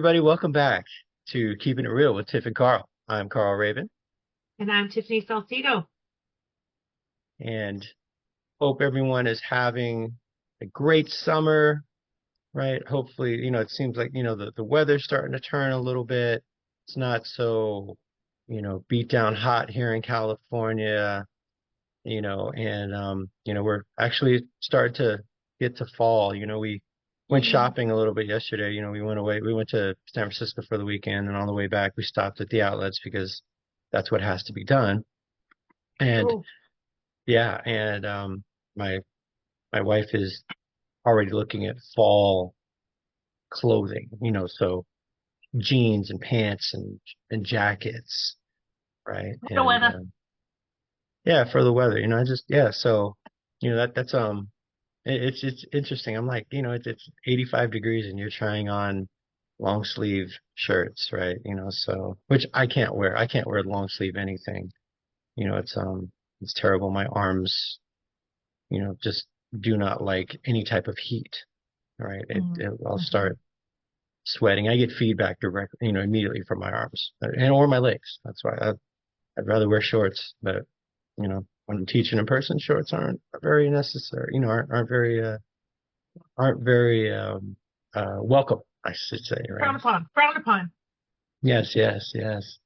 everybody. Welcome back to Keeping It Real with Tiff and Carl. I'm Carl Raven, And I'm Tiffany Salcido. and hope everyone is having a great summer, right? Hopefully, it seems like, the weather's starting to turn a little bit. It's not so, beat down hot here in California, we're actually starting to get to fall. We went Hmm. shopping a little bit yesterday. We went to San Francisco for the weekend, and on the way back, we stopped at the outlets because that's what has to be done. And Oh, yeah, and my my wife is already looking at fall clothing, so jeans and pants and jackets, right? the And weather. yeah, for the weather, I just yeah, so that's it's interesting. I'm like, it's 85 degrees and you're trying on long sleeve shirts, right? So which I can't wear. I can't wear long sleeve anything. It's terrible. My arms, just do not like any type of heat, right? I'll Mm-hmm. start sweating. I get feedback directly, immediately from my arms and or my legs. That's why I'd rather wear shorts, but when I'm teaching in person, shorts aren't very necessary, aren't very welcome, I should say, right? Frowned upon. Frowned upon. Yes, yes, yes.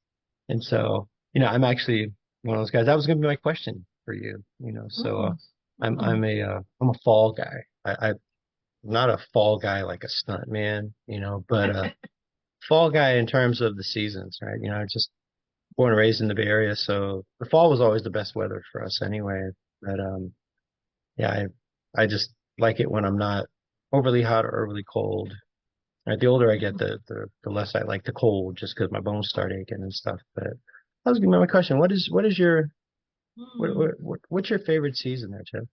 And so, I'm actually one of those guys. That was going to be my question for you, So Mm. I'm a fall guy. I'm not a fall guy like a stunt man, but fall guy in terms of the seasons, right? Just born and raised in the Bay Area, so the fall was always the best weather for us anyway. But yeah, I just like it when I'm not overly hot or overly cold. Right, the older I get, the less I like the cold, just because my bones start aching and stuff. But that was gonna be my question. What is your Mm. what's your favorite season there, Jeff?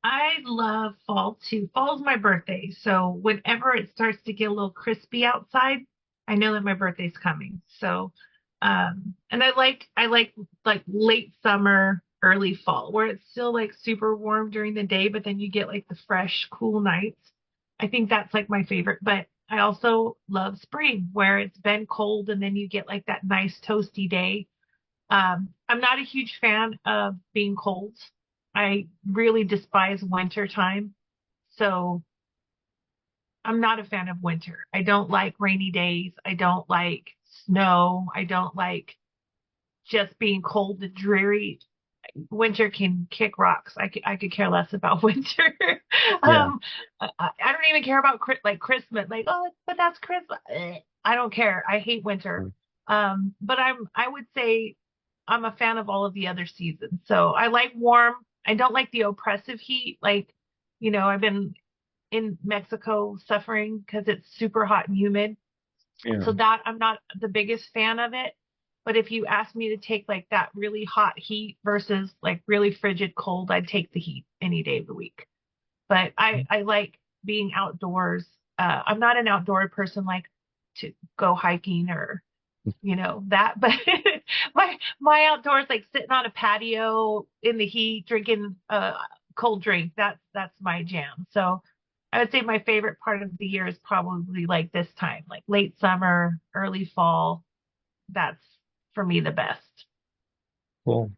I love fall too. Fall's my birthday, so whenever it starts to get a little crispy outside, I know that my birthday's coming. So, and I like late summer, early fall, where it's still like super warm during the day, but then you get like the fresh, cool nights. I think that's like my favorite. But I also love spring, where it's been cold and then you get like that nice toasty day. I'm not a huge fan of being cold. I really despise winter time. So I'm not a fan of winter. I don't like rainy days. I don't like snow. I don't like just being cold and dreary. Winter can kick rocks. I could care less about winter. Yeah. I don't even care about like Christmas. Like, oh, but that's Christmas. I don't care. I hate winter. Mm. But I would say I'm a fan of all of the other seasons. So I like warm. I don't like the oppressive heat. Like, I've been in Mexico suffering because it's super hot and humid. Yeah. So that I'm not the biggest fan of it. But if you ask me to take like that really hot heat versus like really frigid cold, I'd take the heat any day of the week. But I like being outdoors. I'm not an outdoor person like to go hiking or that, but my outdoors like sitting on a patio in the heat drinking a cold drink. That's my jam. So I would say my favorite part of the year is probably like this time, like late summer, early fall. That's for me the best. Cool.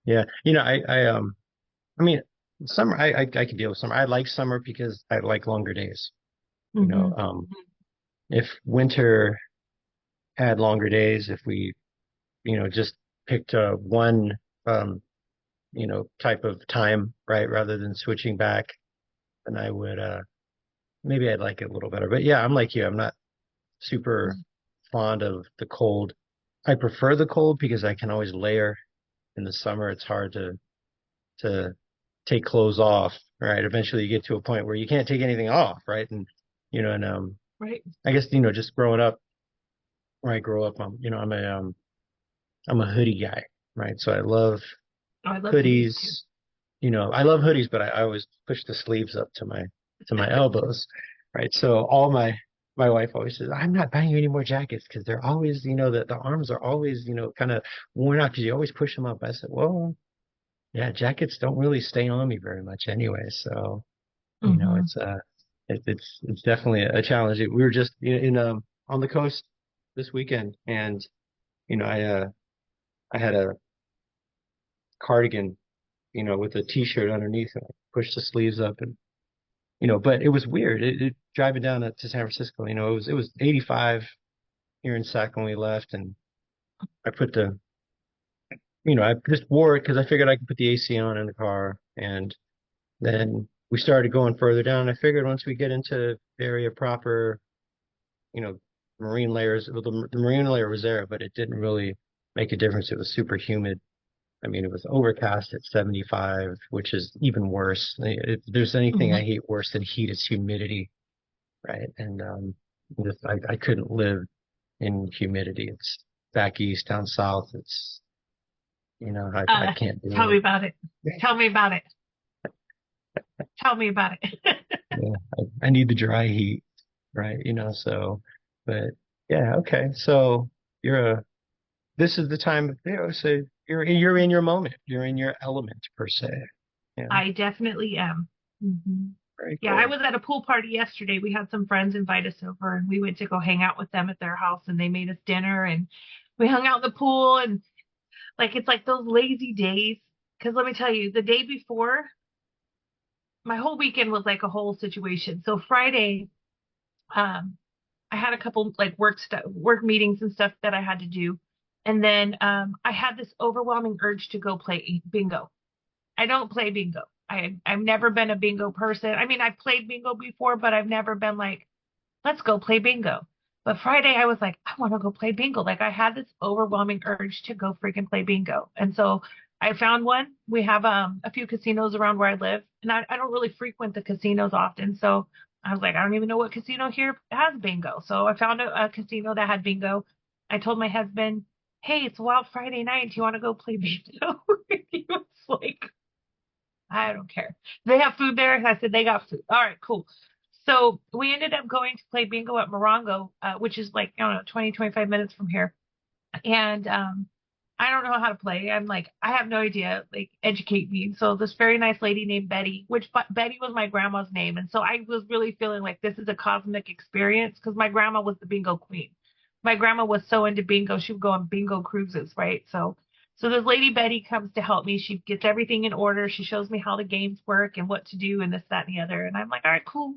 Yeah. I mean, summer. I can deal with summer. I like summer because I like longer days. You know, Hmm. um, if winter had longer days, if we just picked one type of time, right, rather than switching back, then I would maybe I'd like it a little better. But yeah, I'm like you. I'm not super fond of the cold. I prefer the cold because I can always layer. In the summer, it's hard to take clothes off, right? Eventually you get to a point where you can't take anything off, right? And Right. I guess just growing up where I grew up, I'm a hoodie guy, right? So I love Oh, I love hoodies too. hoodies. I love hoodies, but I always push the sleeves up to my elbows, right? So my wife always says, I'm not buying you any more jackets because they're always, the arms are always, kind of worn out because you always push them up. I said, well, yeah, jackets don't really stay on me very much anyway. So, Hmm. it's It's definitely a challenge. We were just in on the coast this weekend, and I had a cardigan, with a t-shirt underneath, and I pushed the sleeves up, and but it was weird. Driving down to San Francisco, it was 85 here in Sac when we left, and I put I just wore it because I figured I could put the AC on in the car, and then we started going further down. I figured once we get into the area proper, you know, marine layers, well, the marine layer was there, but it didn't really make a difference. It was super humid. I mean, it was overcast at 75, which is even worse. If there's anything I Mhm. hate worse than heat, it's humidity, right? And I couldn't live in humidity. It's back east, down south. I can't Tell do me about it. it. Tell me about it. Tell me about it. Yeah, I need the dry heat, right? So, but yeah, okay. So you're a, this is the time, so you're in your moment. You're in your element per se. Yeah, I definitely am. very Yeah, I cool. was at a pool party yesterday. We had some friends invite us over and we went to go hang out with them at their house and they made us dinner and we hung out in the pool and like it's like those lazy days. Because let me tell you, the day before, my whole weekend was like a whole situation. So Friday, um, I had a couple like work meetings and stuff that I had to do. And then I had this overwhelming urge to go play bingo. I don't play bingo. I've never been a bingo person. I mean, I've played bingo before, but I've never been like, let's go play bingo. But Friday I was like, I want to go play bingo. Like I had this overwhelming urge to go freaking play bingo. And so I found one. We have a few casinos around where I live, and I don't really frequent the casinos often. So I was like, I don't even know what casino here has bingo. So I found a casino that had bingo. I told my husband, hey, it's Wild Friday night. Do you want to go play bingo? He was like, I don't care. They have food there. I said they got food. All right, cool. So we ended up going to play bingo at Morongo, which is like, I don't know, 20, 25 minutes from here. And I don't know how to play. I'm like, I have no idea. Like, educate me. So this very nice lady named Betty, which Betty was my grandma's name. And so I was really feeling like this is a cosmic experience because my grandma was the bingo queen. My grandma was so into bingo, she would go on bingo cruises, right? So this lady Betty comes to help me. She gets everything in order. She shows me how the games work and what to do and this, that, and the other. And I'm like, all right, cool.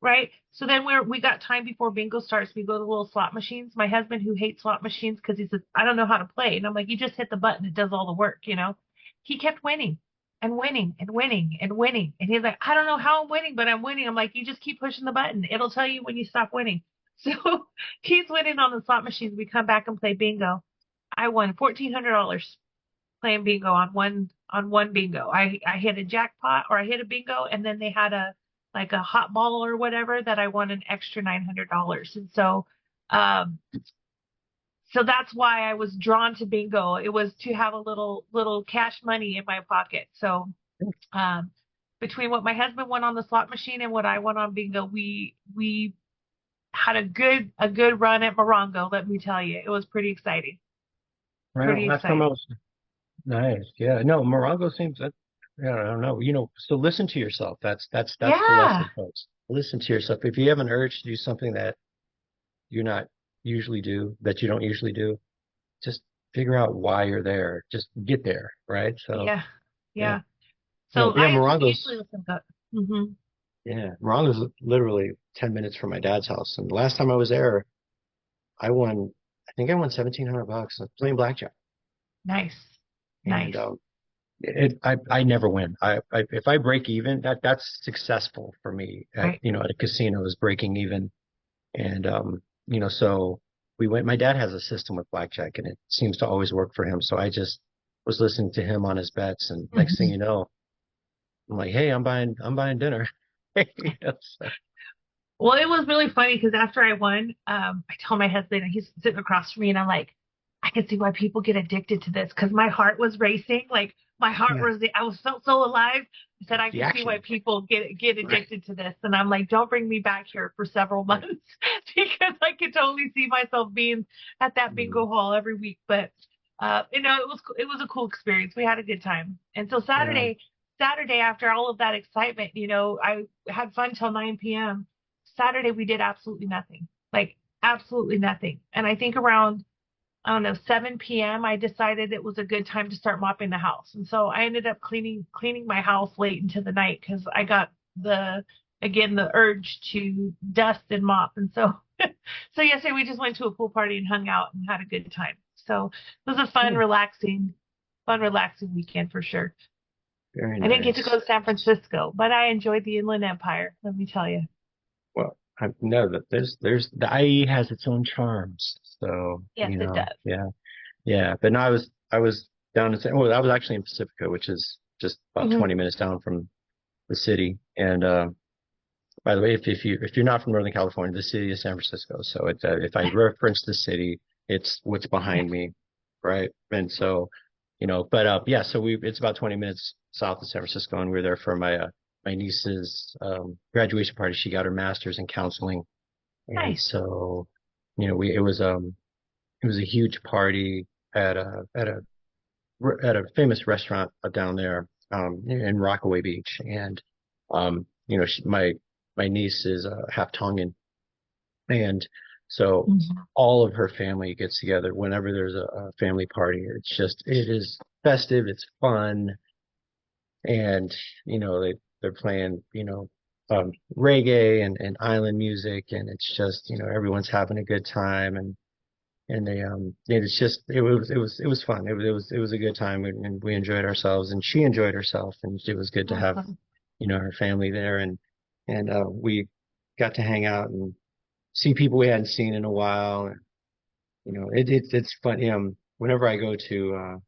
Right. So then we got time before bingo starts. We go to the little slot machines. My husband, who hates slot machines because he says, I don't know how to play. And I'm like, you just hit the button. It does all the work, you know? He kept winning and winning and winning and winning. And he's like, I don't know how I'm winning, but I'm winning. I'm like, you just keep pushing the button. It'll tell you when you stop winning. So he's winning on the slot machines. We come back and play bingo. I won $1,400 playing bingo on one bingo. I hit a jackpot or I hit a bingo and then they had a like a hot ball or whatever that I won an extra $900. And um so that's why I was drawn to bingo. It was to have a little cash money in my pocket. So um between what my husband won on the slot machine and what I won on bingo, we had a good run at Morongo, let me tell you. It was pretty exciting. Well, Pretty last time I exciting. was nice. Yeah, no, Morongo seems that. Yeah, I don't know. So listen to yourself. That's the Yeah. lesson, folks. Listen to yourself. If you have an urge to do something you're not that you don't usually do, just figure out why you're there. Just get there, right? So Yeah. yeah, Yeah. So yeah, I usually listen to. Hmm. Morongo's literally 10 minutes from my dad's house. And the last time I was there, I won. I think I won $1,700 playing blackjack. Nice. And Nice. I never win. If I break even, that's successful for me Right. at a casino is breaking even. And so we went. My dad has a system with blackjack, and it seems to always work for him. So I just was listening to him on his bets, and next thing Hmm. you know, I'm like, hey, I'm buying dinner. So, Well, it was really funny because after I won, I told my husband, and he's sitting across from me, and I'm like, I can see why people get addicted to this because my heart was racing. Like my heart yeah, was, I was felt so alive. I said, I the can see why action. people get Right. addicted to this. And I'm like, don't bring me back here for several Right. months because I could totally see myself being at that Mm, bingo hall every week. But it was a cool experience. We had a good time. And so right on. Saturday. Saturday, after all of that excitement, I had fun till 9 p.m. Saturday, we did absolutely nothing, like absolutely nothing. And I think around, I don't know, 7 p.m., I decided it was a good time to start mopping the house. And so I ended up cleaning my house late into the night because I got the urge to dust and mop. And so, so yesterday we just went to a pool party and hung out and had a good time. So it was a Hmm, fun, relaxing weekend for sure. very I didn't get to nice. go to San Francisco, but I enjoyed the Inland Empire, let me tell you. Well, I know that there's the IE has its own charms. So, Yes, it does. yeah, yeah. But no, I was down in well, I was actually in Pacifica, which is just about Hmm. 20 minutes down from the city. And by the way, if you're not from Northern California, the city is San Francisco. So if I reference the city, it's what's behind Yes. me, right? And so, but yeah, so it's about 20 minutes south of San Francisco, and we were there for my niece's graduation party. She got her master's in counseling, and Nice. so, we it was a huge party at a famous restaurant down there in Rockaway Beach, and my niece is half Tongan, and so Hmm. all of her family gets together whenever there's a family party. It is festive, it's fun, and they're playing reggae and island music, and it's just everyone's having a good time, and it was fun. It was a good time, and we enjoyed ourselves, and she enjoyed herself, and it was good to have Awesome. her family there, and we got to hang out and see people we hadn't seen in a while. And, it's fun. Whenever I go to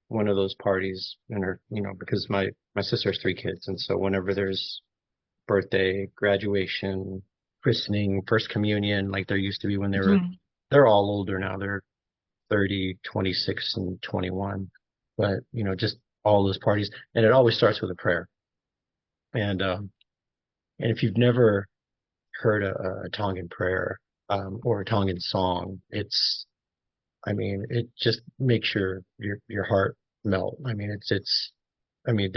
one of those parties, and because my sister has three kids, and so whenever there's birthday, graduation, christening, first communion, like there used to be when Hmm. they're all older now. They're 30, 26, and 21. But, just all those parties. And it always starts with a prayer. And if you've never heard a Tongan prayer, or a Tongan song, I mean, it just makes your heart melt. I mean, I mean,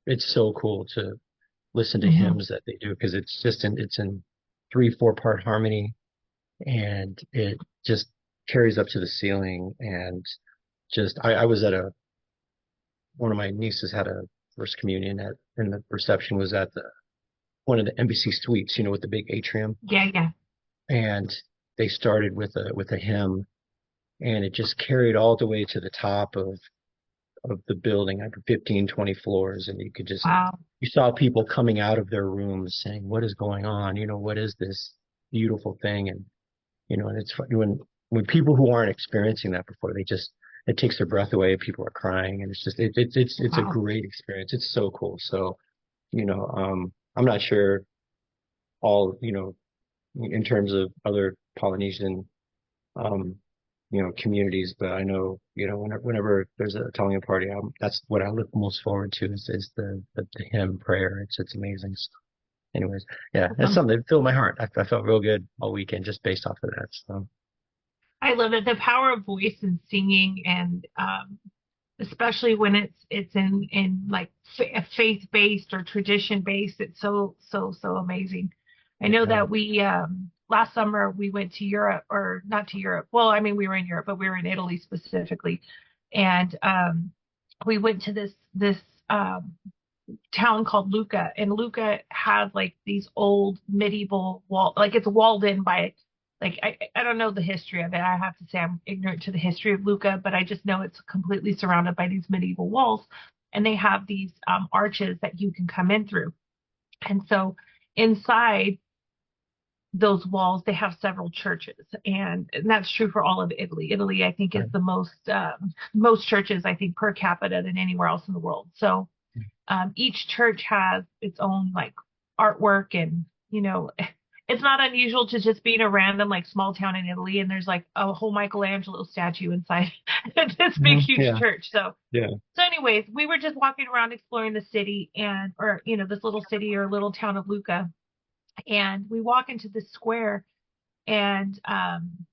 it's so cool to listen to Hmm. hymns that they do because it's in 3, 4 part harmony, and it just carries up to the ceiling. And just I was at one of my nieces had a first communion and the reception was at the one of the embassy suites, with the big atrium, Yeah, yeah. and they started with a hymn, and it just carried all the way to the top of the building, like 15, 20 floors, and Wow. you saw people coming out of their rooms saying, "What is going on? What is this beautiful thing?" And it's funny when people who aren't experiencing that before, it takes their breath away. People are crying, and it's a Wow. great experience. It's so cool. So, I'm not sure all, in terms of other Polynesian, um, communities, but I know, whenever there's a Italian party, that's what I look most forward to is the hymn prayer. It's amazing. So anyways, yeah, that's Awesome. something that filled my heart. I felt real good all weekend just based off of that. So. I love it. The power of voice and singing, and especially when it's in like faith based or tradition based. It's so amazing. I know Yeah. that we last summer we went to Europe, or not to Europe. Well, I mean we were in Europe, but we were in Italy specifically, and we went to this um, town called Lucca, and Lucca has like these old medieval wall, like it's walled in by, like I don't know the history of it. I have to say I'm ignorant to the history of Lucca, but I just know it's completely surrounded by these medieval walls, and they have these arches that you can come in through. And so inside those walls, they have several churches, and that's true for all of Italy. Italy, I think, is Right. the most churches, I think, per capita than anywhere else in the world. So each church has its own like artwork, and it's not unusual to just be in a random like small town in Italy and there's like a whole Michelangelo statue inside this big huge Yeah. church. Yeah. So anyways, we were just walking around exploring the city, and or this little city or little town of Lucca, and we walk into this square, and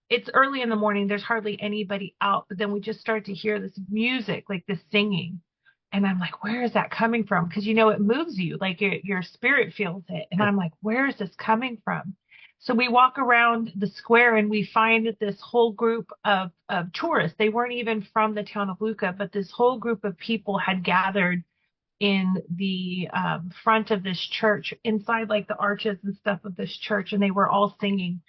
it's early in the morning, there's hardly anybody out, but then we just start to hear this music, like this singing, And I'm like, where is that coming from? Because it moves you, like your spirit feels it. And I'm like, where is this coming from? So we walk around the square and we find this whole group of tourists. They weren't even from the town of Lucca, but this whole group of people had gathered in the front of this church, inside like the arches and stuff of this church, and they were all singing.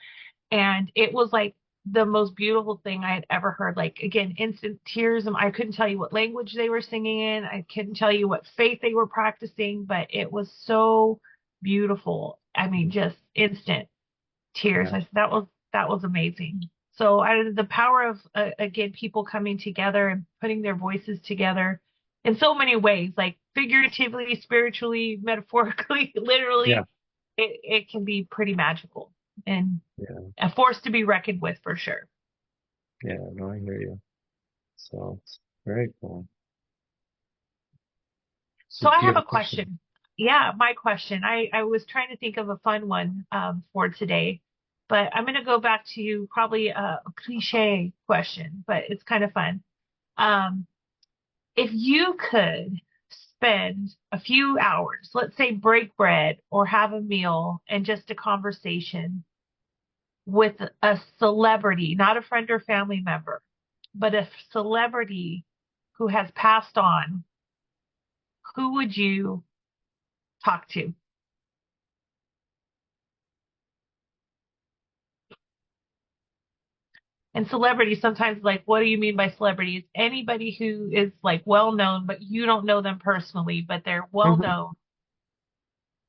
And it was like the most beautiful thing I had ever heard. Like, again, instant tears. And I couldn't tell you what language they were singing in. I couldn't tell you what faith they were practicing, but it was so beautiful. I mean, just instant tears. Yeah. That was amazing. So the power of again, people coming together and putting their voices together in so many ways, like figuratively, spiritually, metaphorically, Yeah. literally, it can be pretty magical and Yeah. a force to be reckoned with for sure. Yeah. No, I hear you. So it's very cool. So So I do you have have a a question? question. Yeah, my question. I was trying to think of a fun one for today, but I'm going to go back to probably a cliche question, but it's kind of fun. Um, if you could spend a few hours, let's say break bread or have a meal and just a conversation with a celebrity, not a friend or family member, but a celebrity who has passed on, who would you talk to? And celebrity sometimes like, what do you mean by celebrity? It's anybody who is like well known, but you don't know them personally, but they're well Hmm. known,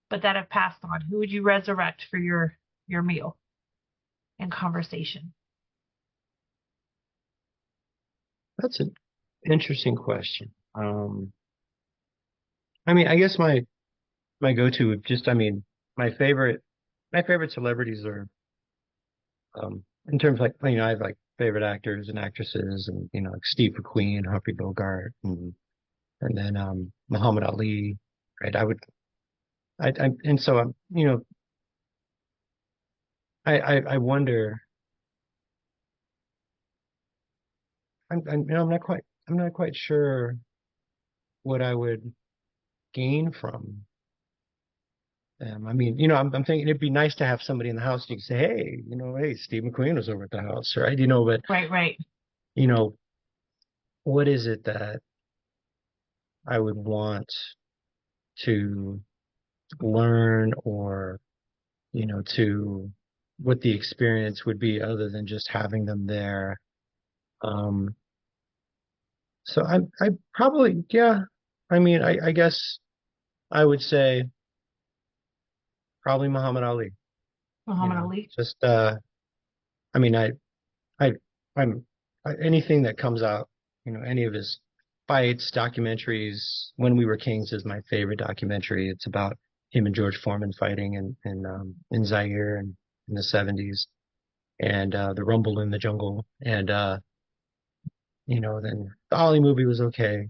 but that have passed on. Who would you resurrect for your meal and conversation? That's an interesting question. I mean, I guess my go-to would just, I mean, my favorite my favorite celebrities are in terms of like, I have like favorite actors and actresses, and like Steve McQueen, Humphrey Bogart, and then Muhammad Ali, right? I and so I'm I wonder. I'm not quite sure what I would gain from them. I mean, I'm thinking it'd be nice to have somebody in the house and you can say, hey, hey, Steve McQueen was over at the house, right? But Right, right. you know, what is it that I would want to learn, or to what the experience would be other than just having them there. Um, so I probably, yeah, I mean, I guess I would say probably Muhammad Ali, Muhammad Ali. just, I mean, I, I'm anything that comes out, any of his fights, documentaries. When We Were Kings is my favorite documentary. It's about him and George Foreman fighting in Zaire and in the 70s, and the Rumble in the Jungle. And then the Ollie movie was okay,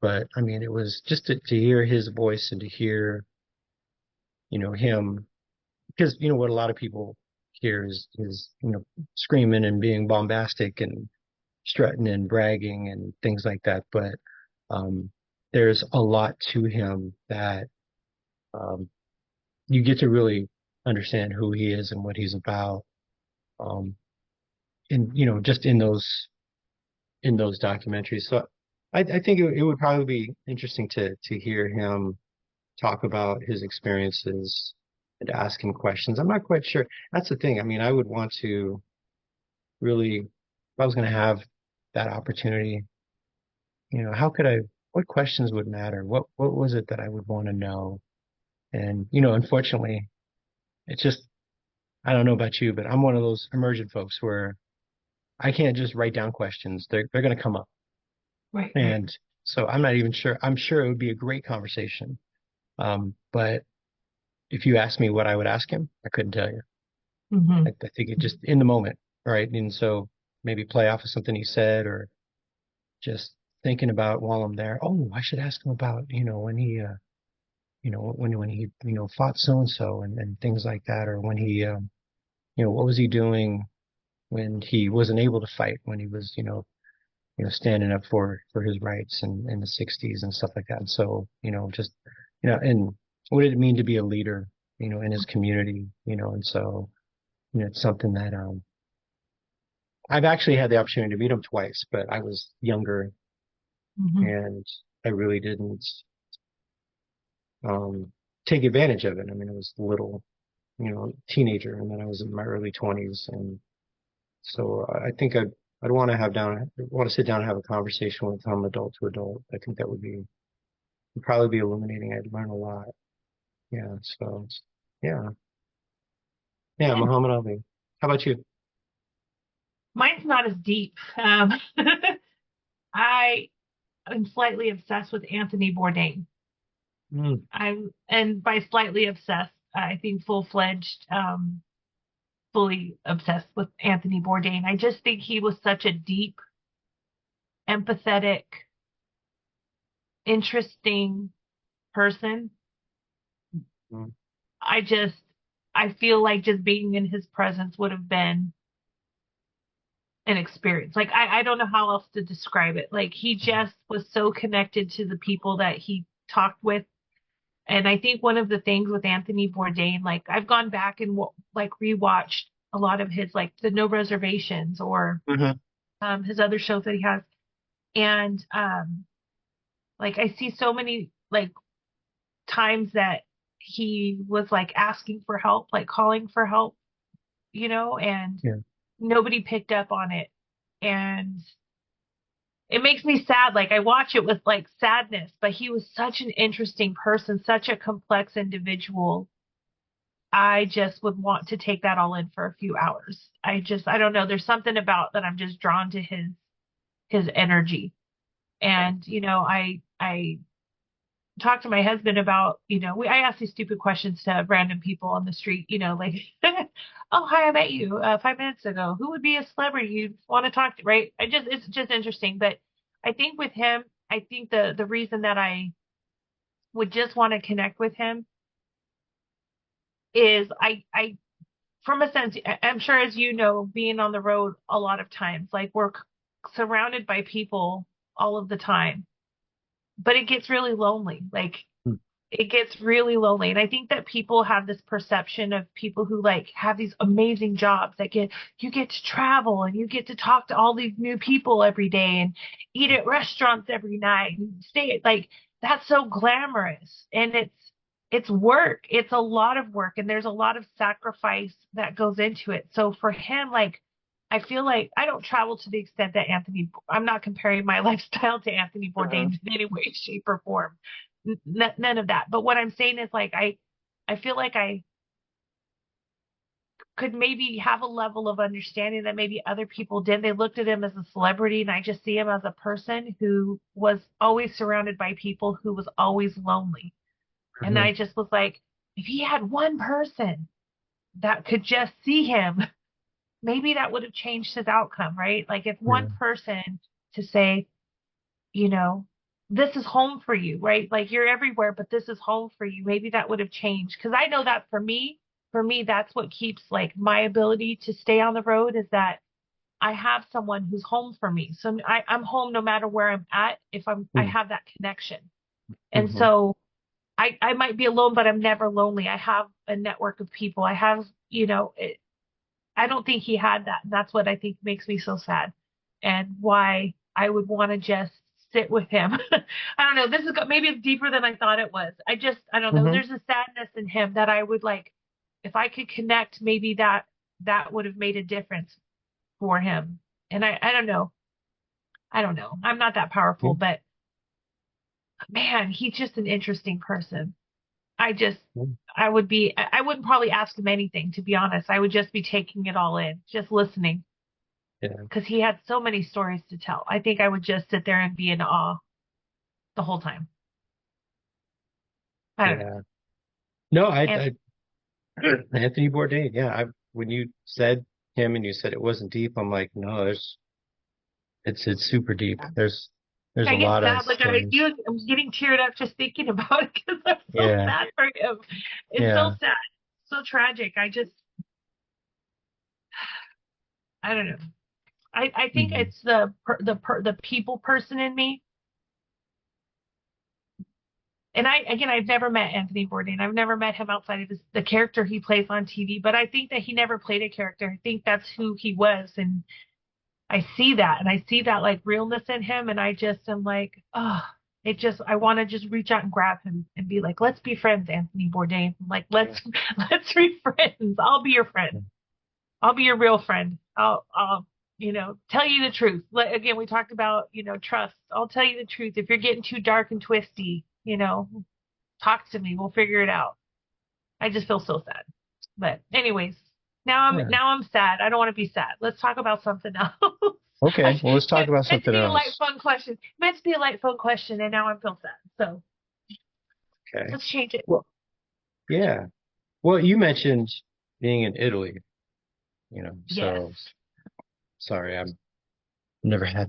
but I mean, it was just to hear his voice and to hear, him, because what a lot of people hear is screaming and being bombastic and strutting and bragging and things like that. But um, there's a lot to him that um, you get to really understand who he is and what he's about. Um, and just in those documentaries. So I think it would probably be interesting to hear him talk about his experiences and to ask him questions. I'm not quite sure. That's the thing. I mean, I would want to really, if I was going to have that opportunity, how could what questions would matter? What was it that I would want to know? And, unfortunately, it's just, I don't know about you, but I'm one of those emergent folks where I can't just write down questions. They're going to come up. Right, right. And so I'm not even sure. I'm sure it would be a great conversation. But if you asked me what I would ask him, I couldn't tell you. Hmm. I think it just in the moment, right? And so maybe play off of something he said, or just thinking about while I'm there. Oh, I should ask him about, when he, when he, fought so and so and things like that, or when he, what was he doing when he wasn't able to fight, when he was, standing up for his rights in the 60s and stuff like that. And so, just, and what did it mean to be a leader, in his community, and so, it's something that, I've actually had the opportunity to meet him twice, but I was younger Hmm. and I really didn't, um, take advantage of it. I mean, I was a little, teenager, and then I was in my early 20s. And so I think I'd want to sit down and have a conversation with him, adult to adult. I think that would probably be illuminating. I'd learn a lot. Yeah. So, yeah. Yeah. Good. Muhammad Ali. How about you? Mine's not as deep. I am slightly obsessed with Anthony Bourdain. Mm, And by slightly obsessed, I think full-fledged, fully obsessed with Anthony Bourdain. I just think he was such a deep, empathetic, interesting person. mm, I just, I feel like just being in his presence would have been an experience. Like, I don't know how else to describe it. Like, he just was so connected to the people that he talked with. And I think one of the things with Anthony Bourdain, like I've gone back and like rewatched a lot of his, like the No Reservations or mm-hmm. his other shows that he has, and like I see so many like times that he was like asking for help, like calling for help, and Yeah. nobody picked up on it, and it makes me sad. Like I watch it with like sadness, but he was such an interesting person, such a complex individual. I just would want to take that all in for a few hours. I don't know. There's something about that I'm just drawn to his energy. And, I talked to my husband about, I ask these stupid questions to random people on the street, like, oh, hi, I met you 5 minutes ago. Who would be a celebrity you'd want to talk to, right? It's just interesting. But I think with him, I think the reason that I would just want to connect with him is from a sense, I'm sure as you know, being on the road a lot of times, like we're surrounded by people all of the time, but it gets really lonely. Like Mm, it gets really lonely. And I think that people have this perception of people who like have these amazing jobs that you get to travel and you get to talk to all these new people every day and eat at restaurants every night and stay at like that's so glamorous. And it's work. It's a lot of work and there's a lot of sacrifice that goes into it. So for him, like I feel like I don't travel to the extent that I'm not comparing my lifestyle to Anthony uh, Bourdain's in any way, shape, or form. None of that. But what I'm saying is like I feel like I could maybe have a level of understanding that maybe other people did. They looked at him as a celebrity, and I just see him as a person who was always surrounded by people who was always lonely. And mhm, I just was like, if he had one person that could just see him, maybe that would have changed his outcome, right? Like if yeah. one person to say, you know, this is home for you, right? Like you're everywhere, but this is home for you. Maybe that would have changed. Cause I know that for me, that's what keeps like my ability to stay on the road is that I have someone who's home for me. So I'm home no matter where I'm at if I Mm, have that connection. And mhm, so I might be alone, but I'm never lonely. I have a network of people. I have, I don't think he had that. And that's what I think makes me so sad and why I would want to just sit with him. I don't know. Maybe it's deeper than I thought it was. I don't know. mhm, There's a sadness in him that I would like, if I could connect, maybe that would have made a difference for him. And I don't know. I don't know. I'm not that yeah, powerful, but man, he's just an interesting person. I just, yeah, I wouldn't probably ask him anything, to be honest. I would just be taking it all in, just listening yeah, because he had so many stories to tell. I think I would just sit there and be in awe the whole time. I don't know. yeah. No, And Anthony Bourdain. Yeah, when you said him and you said it wasn't deep, I'm like, no, it's super deep. There's a I get lot of sad. Like stories. I'm getting teared up just thinking about it because I'm so Yeah, sad for him. It's so yeah, sad, so tragic. I don't know. I think Mhm. it's the people person in me. And I've never met Anthony Bourdain. I've never met him outside of the character he plays on TV, but I think that he never played a character. I think that's who he was. And I see that, and I see that like realness in him. And I just am like, oh, I want to just reach out and grab him and be like, let's be friends, Anthony Bourdain. Like, Yeah. let's be friends. I'll be your friend. I'll be your real friend. I'll, tell you the truth. Again, we talked about, trust. I'll tell you the truth. If you're getting too dark and twisty, talk to me. We'll figure it out. I just feel so sad. But anyways, Yeah. now I'm sad. I don't want to be sad. Let's talk about something else. Okay. Well, let's talk about Meant to something be a light, else. fun question. Meant to be a light, fun question, and now I feel sad. So Okay. let's change it. Well, yeah. Well, you mentioned being in Italy, Yes. so sorry, I've never had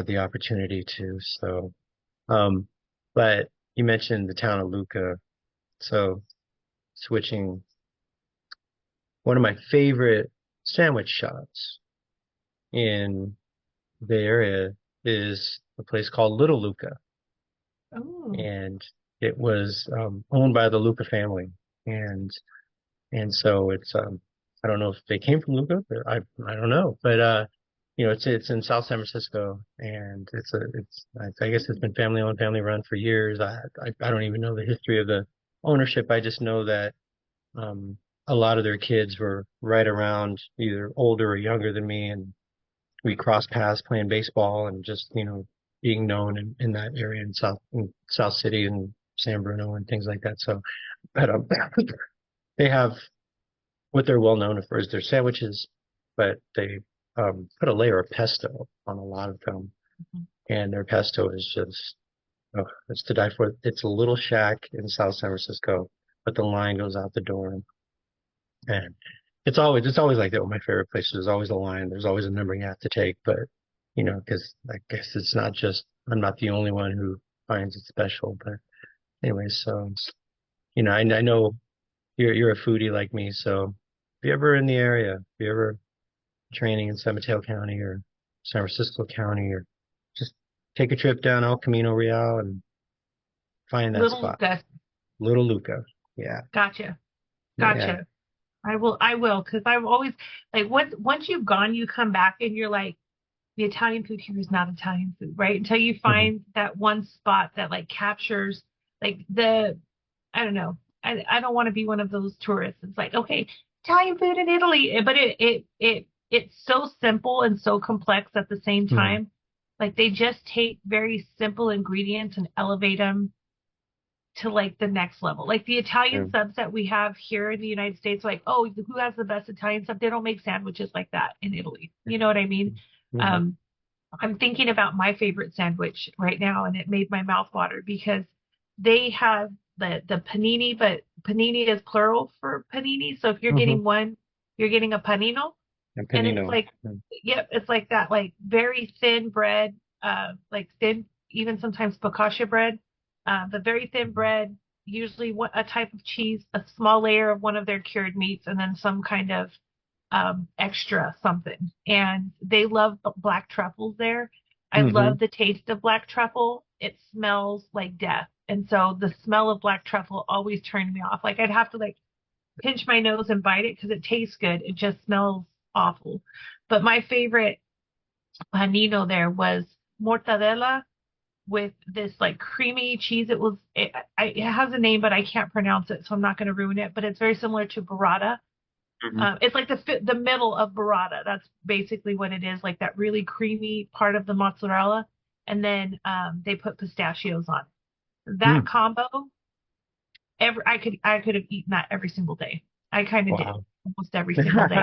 the opportunity to. So, um, but you mentioned the town of Lucca. So switching, one of my favorite sandwich shops in the area is a place called Little Lucca, Oh, and it was owned by the Lucca family, and so it's I don't know if they came from Lucca, but I don't know, but it's in South San Francisco, and I guess it's been family owned, family run for years. I don't even know the history of the ownership. I just know that um a lot of their kids were right around either older or younger than me, and we crossed paths playing baseball and just being known in that area in South City and San Bruno and things like that. So, but they have what they're well known for is their sandwiches, but they put a layer of pesto on a lot of them, and their pesto is just it's to die for. It's a little shack in South San Francisco, but the line goes out the door, and it's always like that with my favorite places. There's always a line. There's always a number you have to take, but because I guess it's not just I'm not the only one who finds it special. But anyway, so I know you're a foodie like me, so if you're ever in the area, if you're ever training in San Mateo County or San Francisco County, or just take a trip down El Camino Real and find that little spot. Lucas. Little Luca. Yeah. Gotcha. Yeah. Gotcha. I will, because I've always like once you've gone, you come back and you're like, the Italian food here is not Italian food, right? Until you Hmm. find that one spot that like captures like I don't know. I don't want to be one of those tourists. It's like, okay, Italian food in Italy, but it's so simple and so complex at the same Hmm. time. Like they just take very simple ingredients and elevate them to like the next level. Like the Yeah. Italian subs that we have here in the United States, like, oh, who has the best Italian sub? They don't make sandwiches like that in Italy. You know what I mean? Hmm. Um, I'm thinking about my favorite sandwich right now, and it made my mouth water because they have the panini, but panini is plural for panini. So if you're Hmm. getting one, you're getting a panino, And and it's Panino. like, yep, it's like that, like very thin bread, like thin, even sometimes focaccia bread, but very thin bread. Usually a type of cheese, a small layer of one of their cured meats, and then some kind of extra something. And they love black truffles there. I Hmm. love the taste of black truffle. It smells like death. And so the smell of black truffle always turned me off. Like I'd have to like pinch my nose and bite it because it tastes good. It just smells awful. But my favorite panino there was mortadella with this like creamy cheese. It has a name, but I can't pronounce it, so I'm not going to ruin it. But it's very similar to burrata. Hmm. It's like the middle of burrata. That's basically what it is, like that really creamy part of the mozzarella, and then they put pistachios on it. That Mm. combo. I could have eaten that every single day. I kind of did Wow. almost every single day.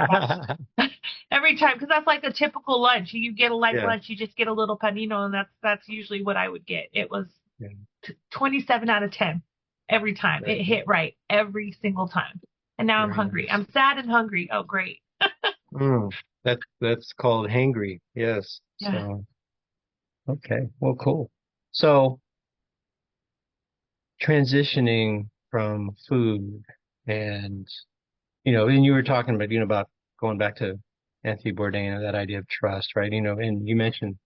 Every time, because that's like a typical lunch. You get a light Yeah. lunch, you just get a little panino, and that's usually what I would get. It was Yeah. 27 out of 10 every time. Very It nice. hit right every single time. And now I'm Very hungry. nice. I'm sad and hungry. Oh, great. That's called hangry. Yes. Yeah. So okay. Well, cool. So transitioning from food and and you were talking about about going back to Anthony Bourdain, that idea of trust, right? And you mentioned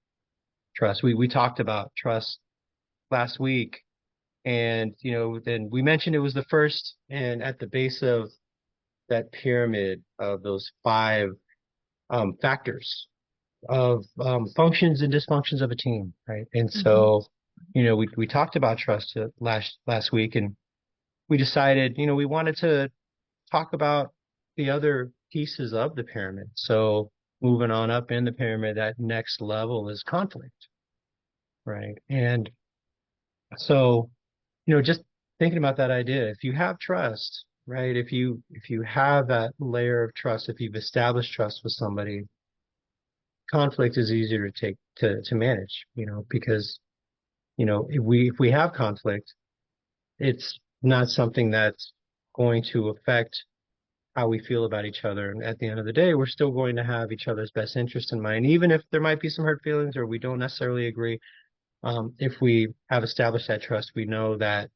trust. We talked about trust last week, and then we mentioned it was the first and at the base of that pyramid of those five factors of functions and dysfunctions of a team, right? And Hmm. so, we talked about trust last week, and we decided, we wanted to talk about the other pieces of the pyramid. So moving on up in the pyramid, that next level is conflict, right? And so, just thinking about that idea, if you have trust, right? If you have that layer of trust, if you've established trust with somebody, conflict is easier to take to manage, because if we have conflict, it's not something that's going to affect how we feel about each other. And at the end of the day, we're still going to have each other's best interest in mind, even if there might be some hurt feelings or we don't necessarily agree. If we have established that trust, we know that,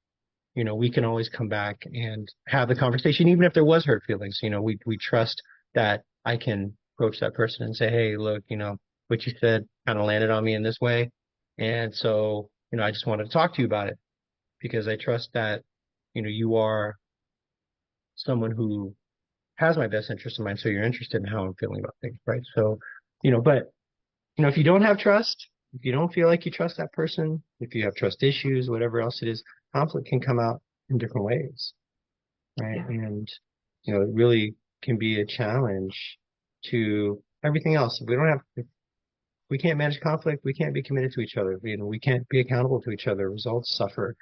we can always come back and have the conversation, even if there was hurt feelings. We trust that I can approach that person and say, hey, look, what you said kind of landed on me in this way. And so, I just wanted to talk to you about it because I trust that, you are someone who has my best interest in mind, so you're interested in how I'm feeling about things, right? So, but if you don't have trust, if you don't feel like you trust that person, if you have trust issues, whatever else it is, conflict can come out in different ways, right? Yeah. And it really can be a challenge to everything else. If we can't manage conflict, we can't be committed to each other. We can't be accountable to each other. Results suffer.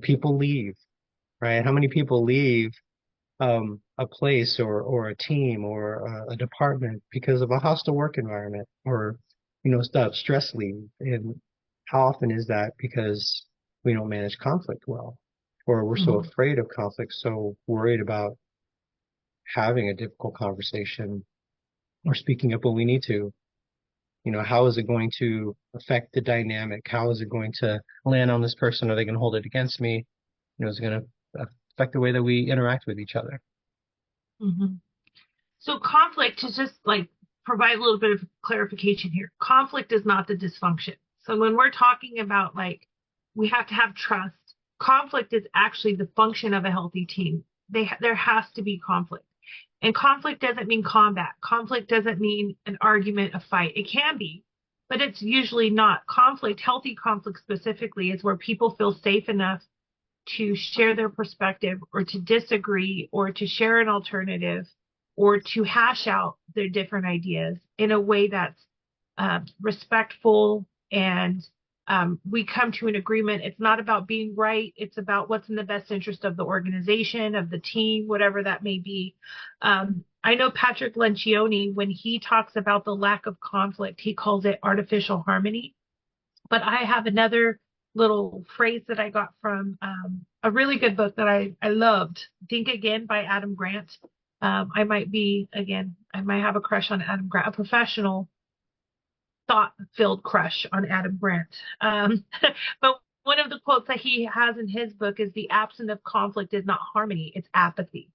People leave, right? How many people leave a place or a team or a department because of a hostile work environment or stuff, stress leave? And how often is that because we don't manage conflict well, or we're so Hmm. afraid of conflict, so worried about having a difficult conversation or speaking up when we need to? How is it going to affect the dynamic? How is it going to land on this person? Are they going to hold it against me? Is it going to affect the way that we interact with each other? Hmm. So conflict, to just like provide a little bit of clarification here, conflict is not the dysfunction. So when we're talking about like we have to have trust, conflict is actually the function of a healthy team. There has to be conflict. And conflict doesn't mean combat. Conflict doesn't mean an argument, a fight. It can be, but it's usually not. Conflict, healthy conflict specifically, is where people feel safe enough to share their perspective or to disagree or to share an alternative or to hash out their different ideas in a way that's respectful and we come to an agreement. It's not about being right. It's about what's in the best interest of the organization, of the team, whatever that may be. I know Patrick Lencioni, when he talks about the lack of conflict, he calls it artificial harmony. But I have another little phrase that I got from a really good book that I loved, Think Again by Adam Grant. I might have a crush on Adam Grant, a professional thought-filled crush on Adam Grant. But one of the quotes that he has in his book is the absence of conflict is not harmony, it's apathy.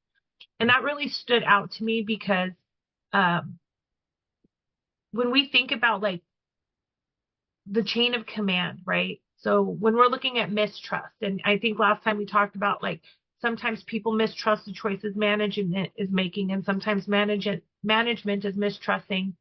And that really stood out to me because um, when we think about like the chain of command, right? So when we're looking at mistrust, and I think last time we talked about like sometimes people mistrust the choices management is making, and sometimes management is mistrusting,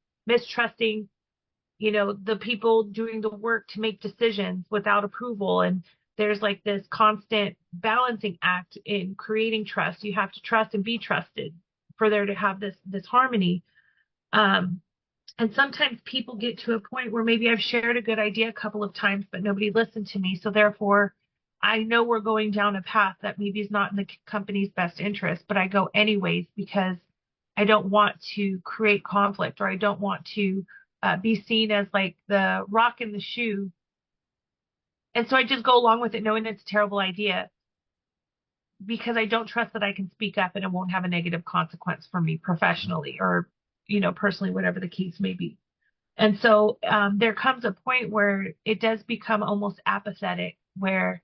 the people doing the work to make decisions without approval. And there's like this constant balancing act in creating trust. You have to trust and be trusted for there to have this harmony. Um, and sometimes people get to a point where maybe I've shared a good idea a couple of times, but nobody listened to me. So therefore, I know we're going down a path that maybe is not in the company's best interest, but I go anyways because I don't want to create conflict or I don't want to be seen as like the rock in the shoe. And so I just go along with it knowing it's a terrible idea because I don't trust that I can speak up and it won't have a negative consequence for me professionally or, personally, whatever the case may be. And so there comes a point where it does become almost apathetic, where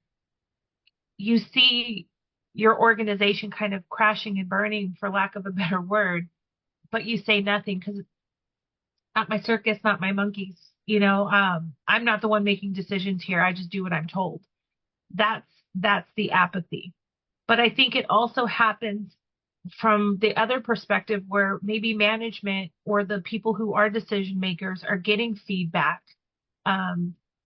you see your organization kind of crashing and burning, for lack of a better word, but you say nothing because not my circus, not my monkeys. I'm not the one making decisions here. I just do what I'm told. That's that's the apathy. But I think it also happens from the other perspective where maybe management or the people who are decision makers are getting feedback.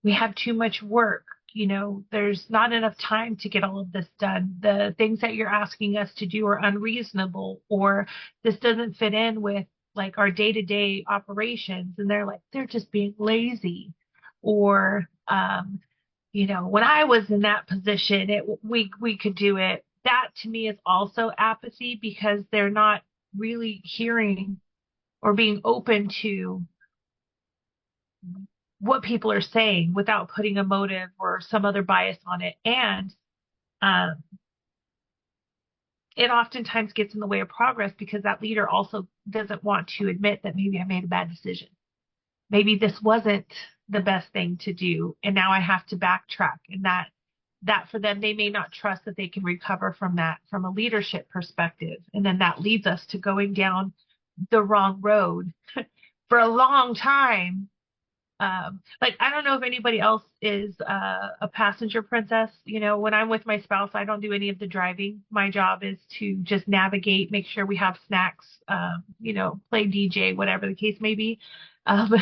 We have too much work. There's not enough time to get all of this done. The things that you're asking us to do are unreasonable, or this doesn't fit in with like our day-to-day operations. And they're just being lazy. Or, when I was in that position, we could do it. That to me is also apathy because they're not really hearing or being open to what people are saying without putting a motive or some other bias on it. And um, it oftentimes gets in the way of progress because that leader also doesn't want to admit that maybe I made a bad decision. Maybe this wasn't the best thing to do, and now I have to backtrack. And that for them, they may not trust that they can recover from that from a leadership perspective. And then that leads us to going down the wrong road for a long time. Like I don't know if anybody else is a passenger princess. When I'm with my spouse, I don't do any of the driving. My job is to just navigate, make sure we have snacks, play DJ, whatever the case may be. Um,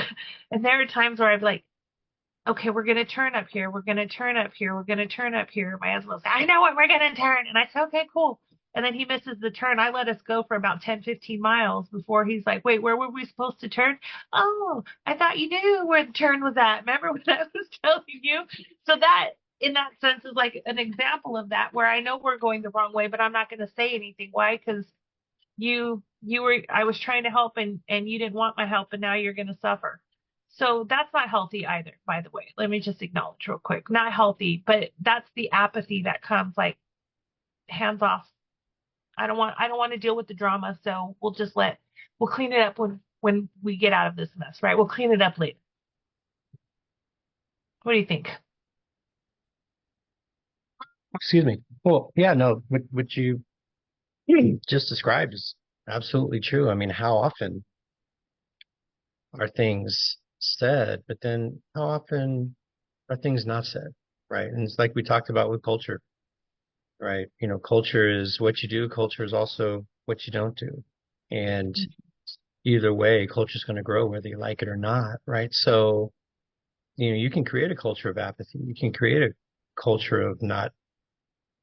and there are times where I'm like, okay, we're going to turn up here. We're going to turn up here. We're going to turn up here. My husband will say, I know what we're going to turn. And I say, okay, cool. And then he misses the turn. I let us go for about 10, 15 miles before he's like, wait, where were we supposed to turn? Oh, I thought you knew where the turn was at. Remember what I was telling you? So that, in that sense, is like an example of that where I know we're going the wrong way, but I'm not going to say anything. Why? Because I was trying to help and you didn't want my help and now you're going to suffer. So that's not healthy either, by the way. Let me just acknowledge real quick. Not healthy, but that's the apathy that comes like hands off. I don't want to deal with the drama, so we'll clean it up when we get out of this mess, right? We'll clean it up later. What do you think? Excuse me. Well, yeah, no, what you just described is absolutely true. I mean, how often are things said, but then how often are things not said, right? And it's like we talked about with culture, right? Culture is what you do, culture is also what you don't do. And either way, culture is going to grow whether you like it or not, right? So, you can create a culture of apathy. You can create a culture of not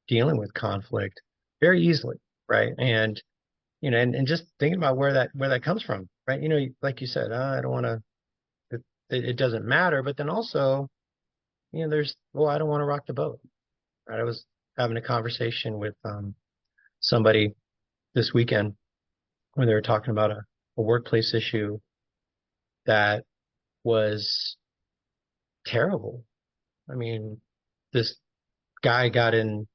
dealing with conflict very easily, right? And and just thinking about where that comes from, right? Like you said, I don't want to. It doesn't matter, but then also, there's well, I don't want to rock the boat, right? I was having a conversation with somebody this weekend when they were talking about a workplace issue that was terrible. I mean, this guy got into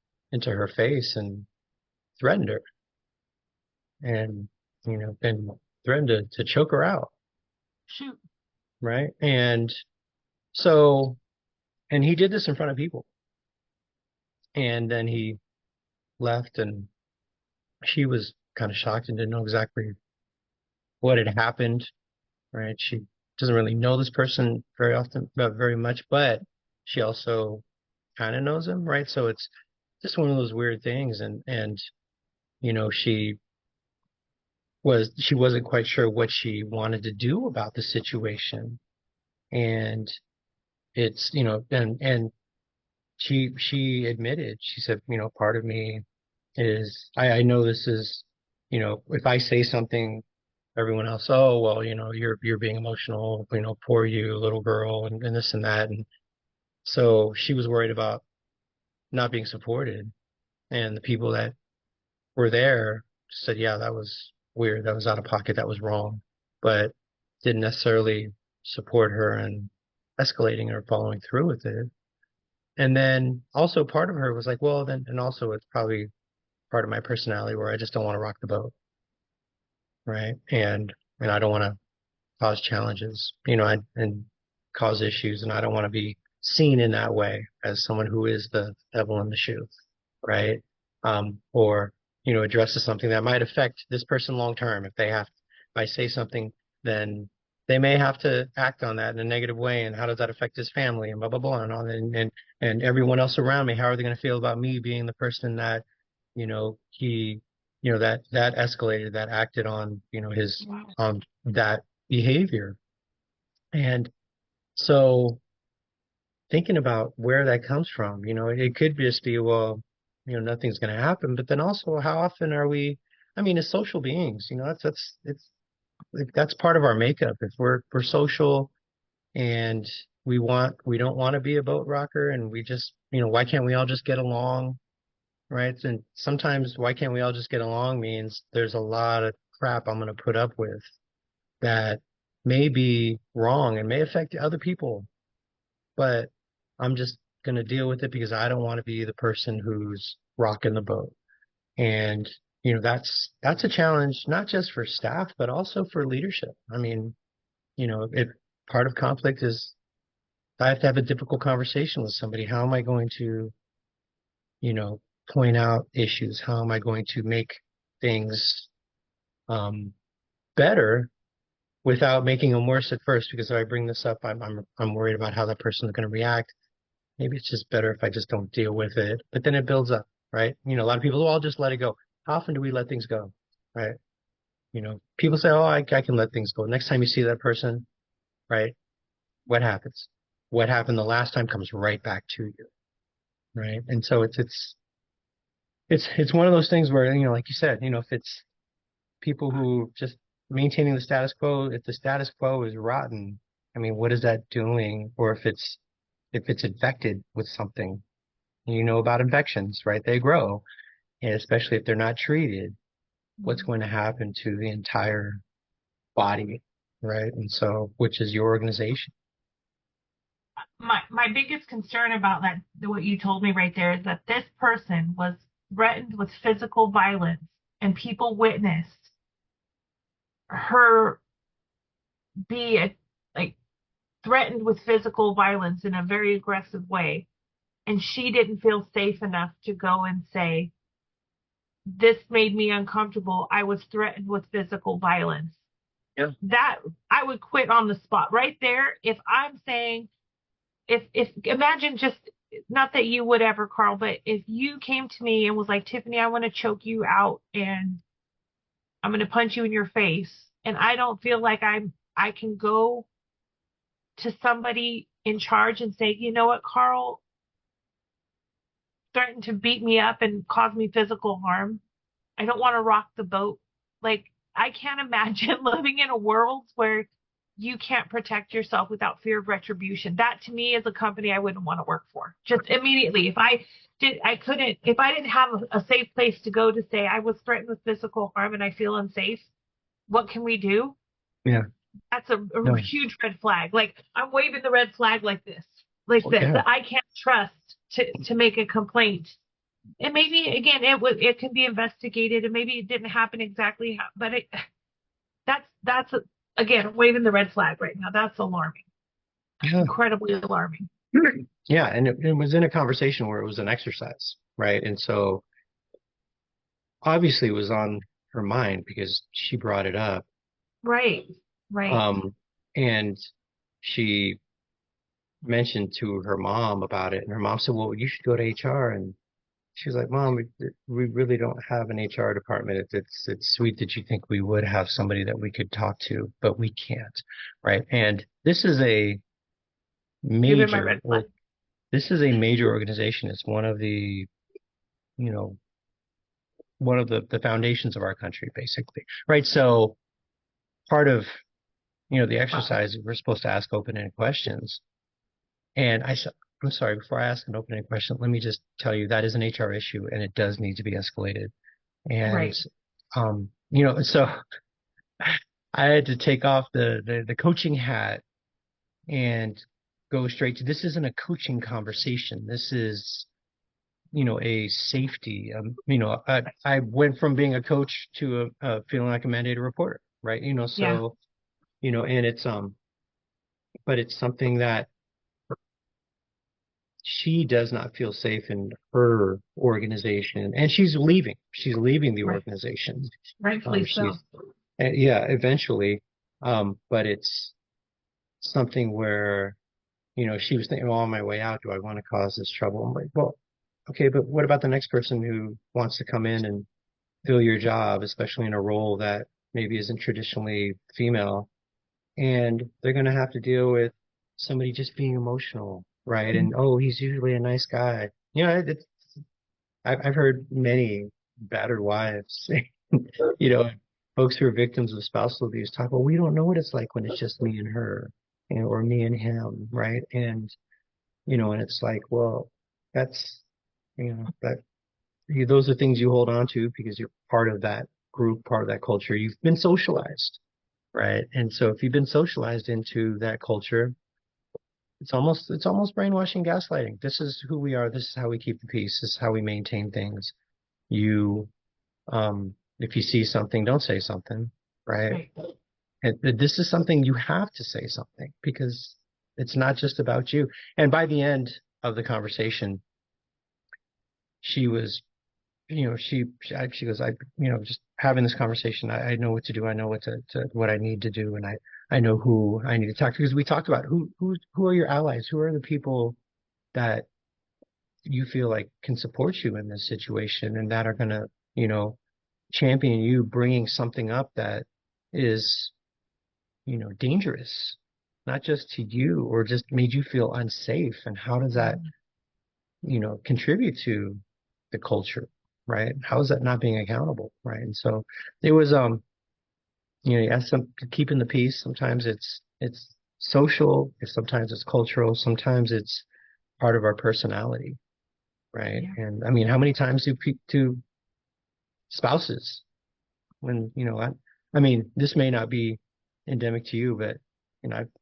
her face and threatened her, and and threatened to choke her out, Shoot. right? So and he did this in front of people, and then he left, and she was kind of shocked and didn't know exactly what had happened, right? She doesn't really know this person very often, very much, but she also kind of knows him, right? So it's just one of those weird things, and she wasn't quite sure what she wanted to do about the situation, and it's and she admitted, she said, part of me is I know this is, if I say something, everyone else, oh well, you're being emotional, poor you, little girl, and this and that, and so she was worried about not being supported, and the people that were there said, yeah, that was weird, that was out of pocket, that was wrong, but didn't necessarily support her and escalating or following through with it. And then also part of her was like, well, then, and also it's probably part of my personality where I just don't want to rock the boat, right? And I don't want to cause challenges, and cause issues, and I don't want to be seen in that way as someone who is the devil in the shoe, right? Or addresses something that might affect this person long term if they have I say something, then they may have to act on that in a negative way. And how does that affect his family and blah, blah, blah, and on and everyone else around me? How are they going to feel about me being the person that, he, that escalated, that acted on, his, Wow. that behavior. And so thinking about where that comes from, it could just be, well, nothing's going to happen. But then also, how often are we? I mean, as social beings, it's like that's part of our makeup. If we're social and we don't want to be a boat rocker, and we just, why can't we all just get along, right? And sometimes why can't we all just get along means there's a lot of crap I'm going to put up with that may be wrong and may affect other people, but I'm just going to deal with it because I don't want to be the person who's rocking the boat. And, that's a challenge, not just for staff, but also for leadership. I mean, if part of conflict is I have to have a difficult conversation with somebody, how am I going to, you know, point out issues? How am I going to make things um, better without making them worse at first? Because if I bring this up, I'm worried about how that person is going to react. Maybe it's just better if I just don't deal with it. But then it builds up, right? A lot of people, I'll just let it go. How often do we let things go, right? People say, oh, I can let things go. Next time you see that person, right? What happens? What happened the last time comes right back to you, right? And so it's one of those things where, like you said, if it's people who just maintaining the status quo, if the status quo is rotten, I mean, what is that doing? Or if it's infected with something, about infections, right? They grow, and especially if they're not treated, what's going to happen to the entire body, right? And so, which is your organization. My biggest concern about that, what you told me right there, is that this person was threatened with physical violence, and people witnessed her be like threatened with physical violence in a very aggressive way, and she didn't feel safe enough to go and say, this made me uncomfortable, I was threatened with physical violence. Yeah. That I would quit on the spot right there. If I'm saying, if imagine, just not that you would ever, Carl, but if you came to me and was like, Tiffany, I want to choke you out and I'm going to punch you in your face, and I don't feel like I can go to somebody in charge and say, you know what, Carl threatened to beat me up and cause me physical harm. I don't want to rock the boat. Like, I can't imagine living in a world where you can't protect yourself without fear of retribution. That to me is a company I wouldn't want to work for. Just immediately. If I didn't have a safe place to go to say I was threatened with physical harm and I feel unsafe, what can we do? Yeah. That's a No. huge red flag. Like, I'm waving the red flag like this, like Well, this, yeah. that I can't trust to make a complaint. And maybe again, it can be investigated, and maybe it didn't happen exactly, but that's again waving the red flag right now. That's alarming, Yeah. incredibly alarming. Yeah. And it was in a conversation where it was an exercise, right? And so obviously it was on her mind because she brought it up. Right, right. Um, and she mentioned to her mom about it, and her mom said, "Well, you should go to HR." And she was like, "Mom, we really don't have an HR department. It's sweet that you think we would have somebody that we could talk to, but we can't, right?" And Give it my major, red or flag. this is a major organization. It's one of the, you know, one of the foundations of our country, basically, right? So part of, the Wow. exercise, we're supposed to ask open-ended questions. And I said, I'm sorry, before I ask an open-ended question, let me just tell you that is an HR issue and it does need to be escalated. And, Right. so I had to take off the coaching hat and go straight to this isn't a coaching conversation. This is, a safety. I went from being a coach to feeling like a mandated reporter, right? Yeah. So, and but it's something that she does not feel safe in her organization, and she's leaving. She's leaving the Right. organization. Rightfully She's so. Yeah, eventually. But it's something where, she was thinking, well, on my way out, do I want to cause this trouble? I'm like, well, okay, but what about the next person who wants to come in and fill your job, especially in a role that maybe isn't traditionally female, and they're going to have to deal with somebody just being emotional, right? And oh, he's usually a nice guy. I've heard many battered wives say, you know, folks who are victims of spousal abuse talk, well, we don't know what it's like when it's just me and her, or me and him, right? And it's like, well, that's, that those are things you hold on to because you're part of that group, part of that culture. You've been socialized, right? And so if you've been socialized into that culture, it's almost brainwashing, gaslighting. This is who we are. This is how we keep the peace. This is how we maintain things. You, if you see something, don't say something, right? Right. This is something you have to say something because it's not just about you. And by the end of the conversation, she was, she goes, just having this conversation, I know what to do. I know what I need to do. And I know who I need to talk to because we talked about who are your allies? Who are the people that you feel like can support you in this situation and that are going to, champion you bringing something up that is, dangerous, not just to you or just made you feel unsafe. And how does that, contribute to the culture, right? How is that not being accountable, right? And so it was, yes, keeping the peace. Sometimes it's social, sometimes it's cultural, sometimes it's part of our personality, right? Yeah. And I mean, how many times do spouses when I mean, this may not be endemic to you, but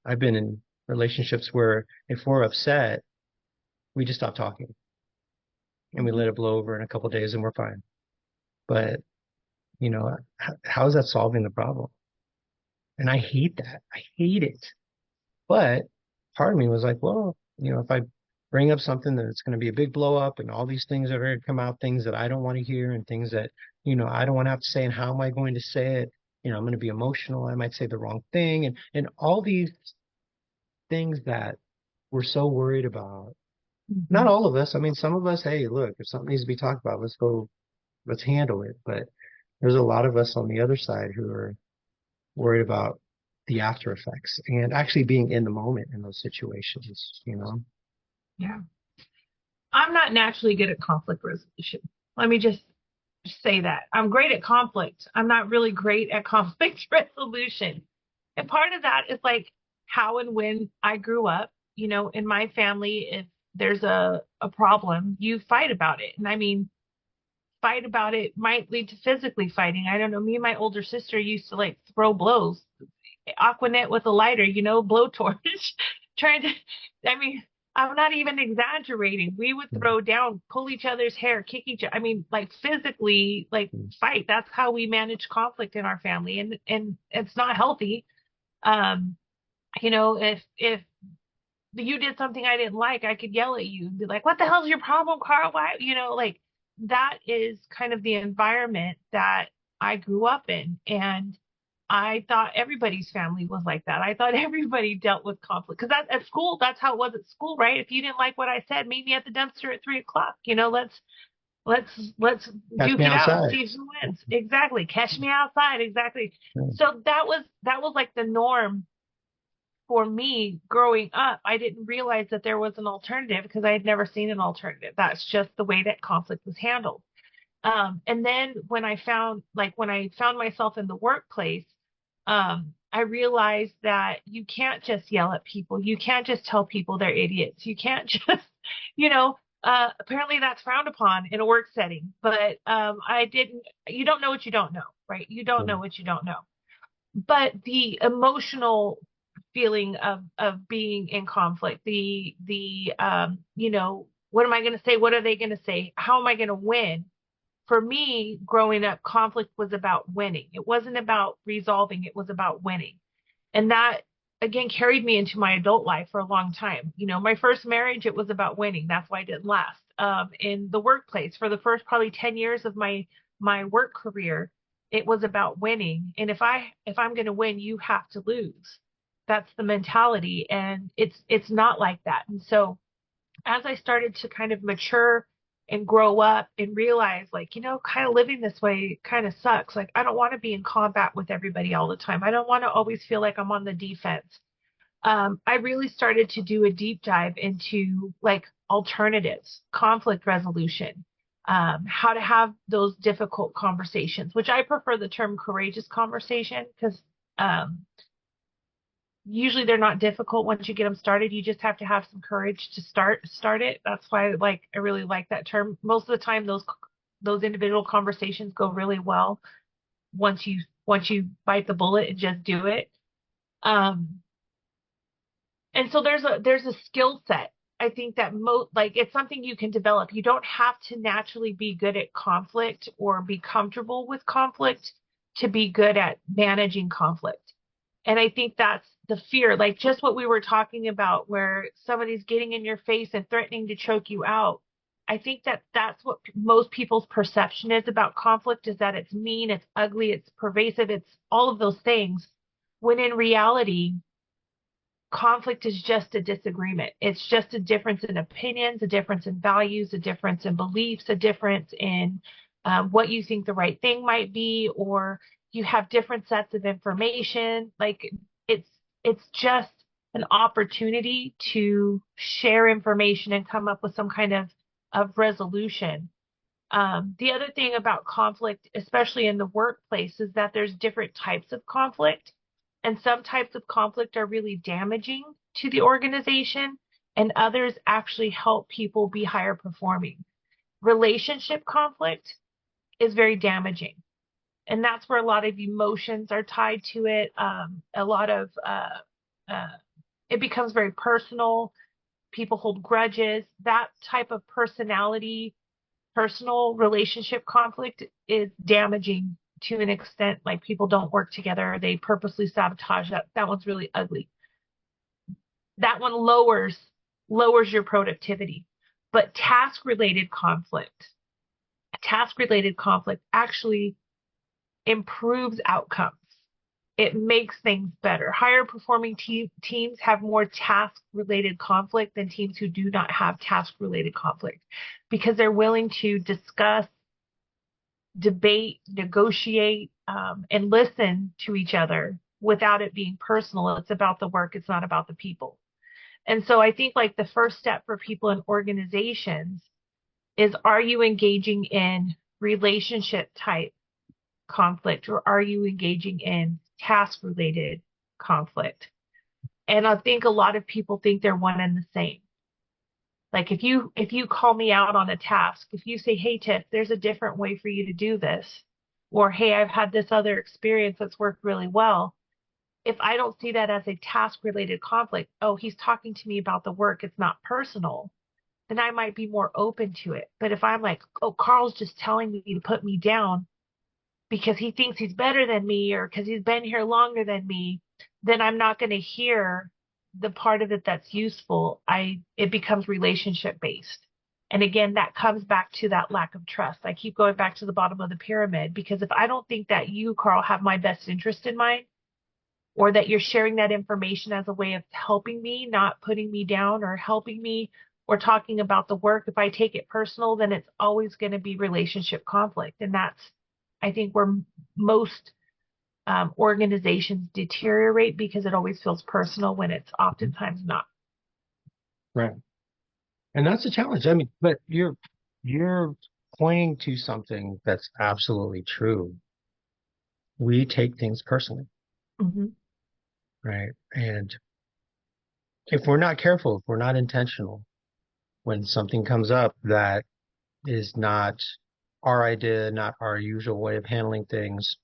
I've been in relationships where if we're upset, we just stop talking and we Mhm. let it blow over in a couple of days and we're fine. But how is that solving the problem? And I hate that. I hate it. But part of me was like, well, if I bring up something that's going to be a big blow up and all these things that are going to come out, things that I don't want to hear and things that, I don't want to have to say, and how am I going to say it? I'm going to be emotional. I might say the wrong thing and all these things that we're so worried about. Not Mhm. all of us. I mean, some of us, hey, look, if something needs to be talked about, let's handle it. But there's a lot of us on the other side who are worried about the after effects and actually being in the moment in those situations. Yeah. I'm not naturally good at conflict resolution. Let me just say that. I'm great at conflict. I'm not really great at conflict resolution. And part of that is like how and when I grew up, in my family, if there's a problem, you fight about it. And I mean, fight about it might lead to physically fighting. I don't know. Me and my older sister used to like throw blows, Aquanet with a lighter, blowtorch, trying to, I mean, I'm not even exaggerating. We would throw down, pull each other's hair, kick each other. I mean, like physically, like fight. That's how we manage conflict in our family. And it's not healthy. Um, if you did something I didn't like, I could yell at you and be like, what the hell's your problem, Carl? Why, like that is kind of the environment that I grew up in. And I thought everybody's family was like that. I thought everybody dealt with conflict because that at school, that's how it was at school, right? If you didn't like what I said, meet me at the dumpster at 3 o'clock. Let's Catch duke me it out, outside. see who wins. Exactly. Catch me outside. Exactly. Yeah. So that was like the norm for me growing up. I didn't realize that there was an alternative because I had never seen an alternative. That's just the way that conflict was handled. And then when I found myself in the workplace, I realized that you can't just yell at people. You can't just tell people they're idiots. You can't just, you know, apparently that's frowned upon in a work setting. But you don't know what you don't know, right? You don't know what you don't know. But the emotional feeling of being in conflict, what am I going to say? What are they going to say? How am I going to win? For me, growing up, conflict was about winning. It wasn't about resolving, it was about winning. And that again carried me into my adult life for a long time. My first marriage, it was about winning. That's why it didn't last. In the workplace, for the first probably 10 years of my work career, it was about winning. And if I'm going to win, you have to lose. That's the mentality. And it's not like that. And so as I started to kind of mature and grow up and realize, like, kind of living this way kind of sucks. Like, I don't want to be in combat with everybody all the time. I don't want to always feel like I'm on the defense. I really started to do a deep dive into like alternatives, conflict resolution, how to have those difficult conversations, which I prefer the term courageous conversation because um, usually they're not difficult once you get them started. You just have to have some courage to start it. That's why I really like that term. Most of the time, those individual conversations go really well once you bite the bullet and just do it. Um, and so there's a skill set. I think that it's something you can develop. You don't have to naturally be good at conflict or be comfortable with conflict to be good at managing conflict. And I think that's the fear, like just what we were talking about, where somebody's getting in your face and threatening to choke you out. I think that that's what most people's perception is about conflict, is that it's mean, it's ugly, it's pervasive, it's all of those things. When in reality, conflict is just a disagreement. It's just a difference in opinions, a difference in values, a difference in beliefs, a difference in what you think the right thing might be, or you have different sets of information. Like it's it's just an opportunity to share information and come up with some kind of resolution. The other thing about conflict, especially in the workplace, is that there's different types of conflict, and some types of conflict are really damaging to the organization, and others actually help people be higher performing. Relationship conflict is very damaging, and that's where a lot of emotions are tied to it. A lot of uh, it becomes very personal. People hold grudges. That type of personal relationship conflict is damaging to an extent. Like people don't work together, they purposely sabotage. That one's really ugly. That one lowers your productivity. But task related conflict actually improves outcomes. It makes things better. Higher performing teams have more task related conflict than teams who do not have task related conflict, because they're willing to discuss, debate, negotiate, and listen to each other without it being personal. It's about the work, it's not about the people. And so I think like the first step for people in organizations is, are you engaging in relationship type conflict, or are you engaging in task related conflict? And I think a lot of people think they're one and the same. Like if you call me out on a task, if you say, "Hey Tiff, there's a different way for you to do this," or "Hey, I've had this other experience that's worked really well." If I don't see that as a task related conflict, oh, he's talking to me about the work, it's not personal, then I might be more open to it. But if I'm like, "Oh, Carl's just telling me to put me down because he thinks he's better than me or because he's been here longer than me," then I'm not going to hear the part of it that's useful. It becomes relationship based. And again, that comes back to that lack of trust. I keep going back to the bottom of the pyramid, because if I don't think that you, Carl, have my best interest in mind, or that you're sharing that information as a way of helping me, not putting me down, or helping me, or talking about the work, if I take it personal, then it's always going to be relationship conflict. And that's, I think, where most organizations deteriorate, because it always feels personal when it's oftentimes not. Right. And that's a challenge. I mean, but you're pointing to something that's absolutely true. We take things personally, Mm-hmm. right? And if we're not careful, if we're not intentional, when something comes up that is not our idea, not our usual way of handling things,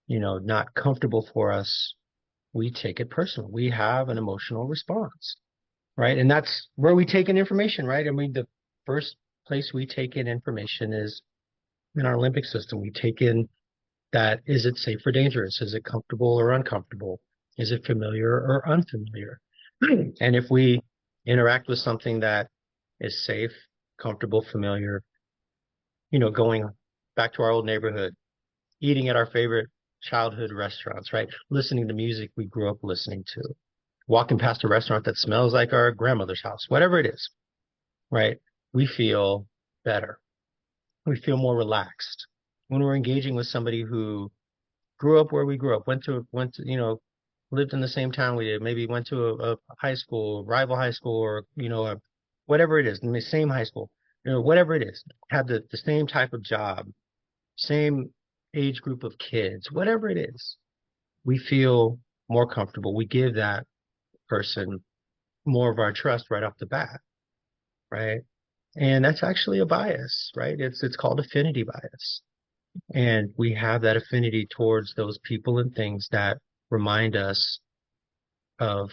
not comfortable for us, we take it personal. We have an emotional response, right? And that's where we take in information, right? I mean, the first place we take in information is in our limbic system. We take in that, is it safe or dangerous? Is it comfortable or uncomfortable? Is it familiar or unfamiliar? And if we interact with something that is safe, comfortable, familiar, going back to our old neighborhood, eating at our favorite childhood restaurants, right? Listening to music we grew up listening to, walking past a restaurant that smells like our grandmother's house, whatever it is, right? We feel better. We feel more relaxed when we're engaging with somebody who grew up where we grew up, went to, lived in the same town we did, maybe went to a high school, rival high school, or, whatever it is, in the same high school, whatever it is, had the same type of job, same age group of kids, whatever it is, we feel more comfortable. We give that person more of our trust right off the bat, right? And that's actually a bias, right? It's called affinity bias. And we have that affinity towards those people and things that remind us of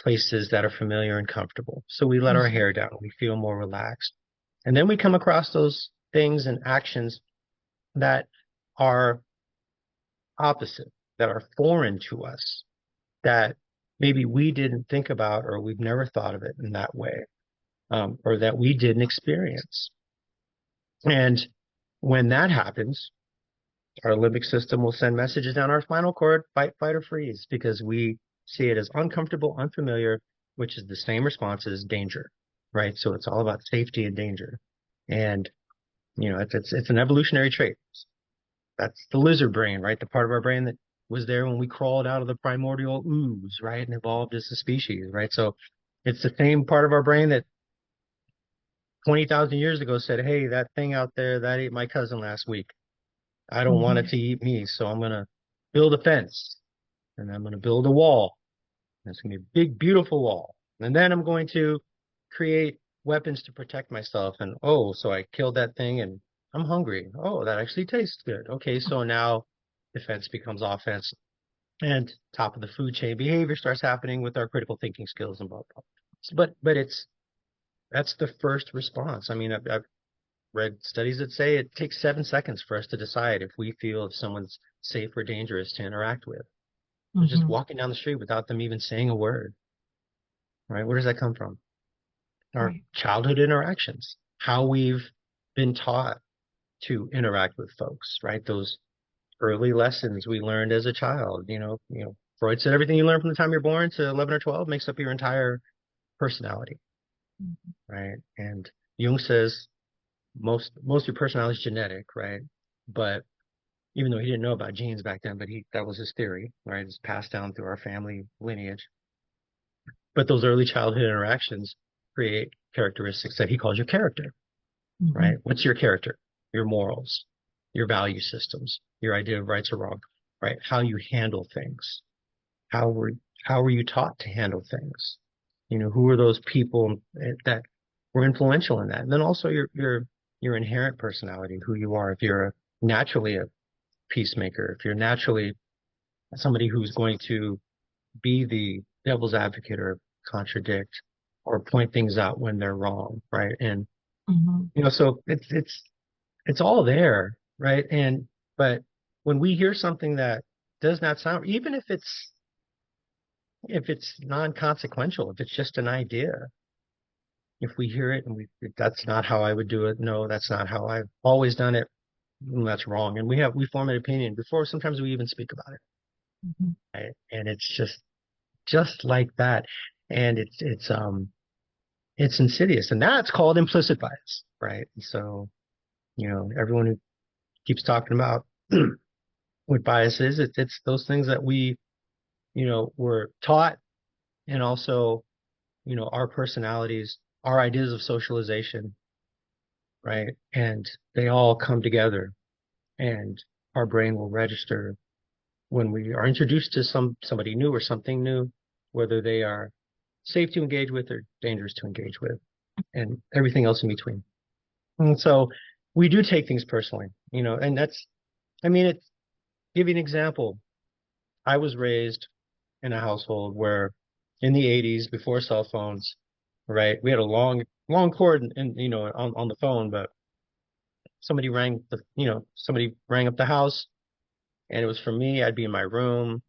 places that are familiar and comfortable. So we let our Mhm. hair down, we feel more relaxed. And then we come across those things and actions that are opposite, that are foreign to us, that maybe we didn't think about or we've never thought of it in that way, or that we didn't experience. And when that happens, our limbic system will send messages down our spinal cord, fight, flight, or freeze, because we see it as uncomfortable, unfamiliar, which is the same response as danger, right? So it's all about safety and danger. And, it's an evolutionary trait. That's the lizard brain, right? The part of our brain that was there when we crawled out of the primordial ooze, right? And evolved as a species, right? So it's the same part of our brain that 20,000 years ago said, hey, that thing out there that ate my cousin last week, I don't want it Mhm. to eat me. So I'm going to build a fence and I'm going to build a wall. And it's going to be a big, beautiful wall. And then I'm going to create weapons to protect myself. And oh, so I killed that thing and I'm hungry. Oh, that actually tastes good. Okay, so now defense becomes offense and top of the food chain behavior starts happening with our critical thinking skills and blah, blah. But that's the first response. I mean, I've read studies that say it takes 7 seconds for us to decide if someone's safe or dangerous to interact with. Just Mhm. walking down the street without them even saying a word, right? Where does that come from? Our Right. childhood interactions, how we've been taught to interact with folks, right? Those early lessons we learned as a child. Freud said everything you learn from the time you're born to 11 or 12 makes up your entire personality, Mhm. right? And Jung says most of your personality is genetic, right? But even though he didn't know about genes back then, but he that was his theory, right? It's passed down through our family lineage. But those early childhood interactions create characteristics that he calls your character, right? Mhm. What's your character? Your morals, your value systems, your idea of rights or wrong, right? How you handle things. How were how were you taught to handle things? Who are those people that were influential in that? And then also your inherent personality, who you are. If you're naturally a peacemaker, if you're naturally somebody who's going to be the devil's advocate or contradict or point things out when they're wrong, right? And Mhm. so it's all there, right? But when we hear something that does not sound, even if it's non-consequential, if it's just an idea, if we hear it and that's not how I would do it. No, that's not how I've always done it. That's wrong. And we form an opinion before sometimes we even speak about it. Mhm. Right? And it's just like that. And it's insidious. And that's called implicit bias, right? And so, everyone who keeps talking about what bias is, it's those things that we, were taught and also, our personalities, our ideas of socialization, right? And they all come together and our brain will register when we are introduced to somebody new or something new, whether they are safe to engage with or dangerous to engage with, and everything else in between. And so we do take things personally, and I mean, give you an example. I was raised in a household where in the 80s, before cell phones, right, we had a long cord and, on the phone, but somebody rang up the house and it was for me. I'd be in my room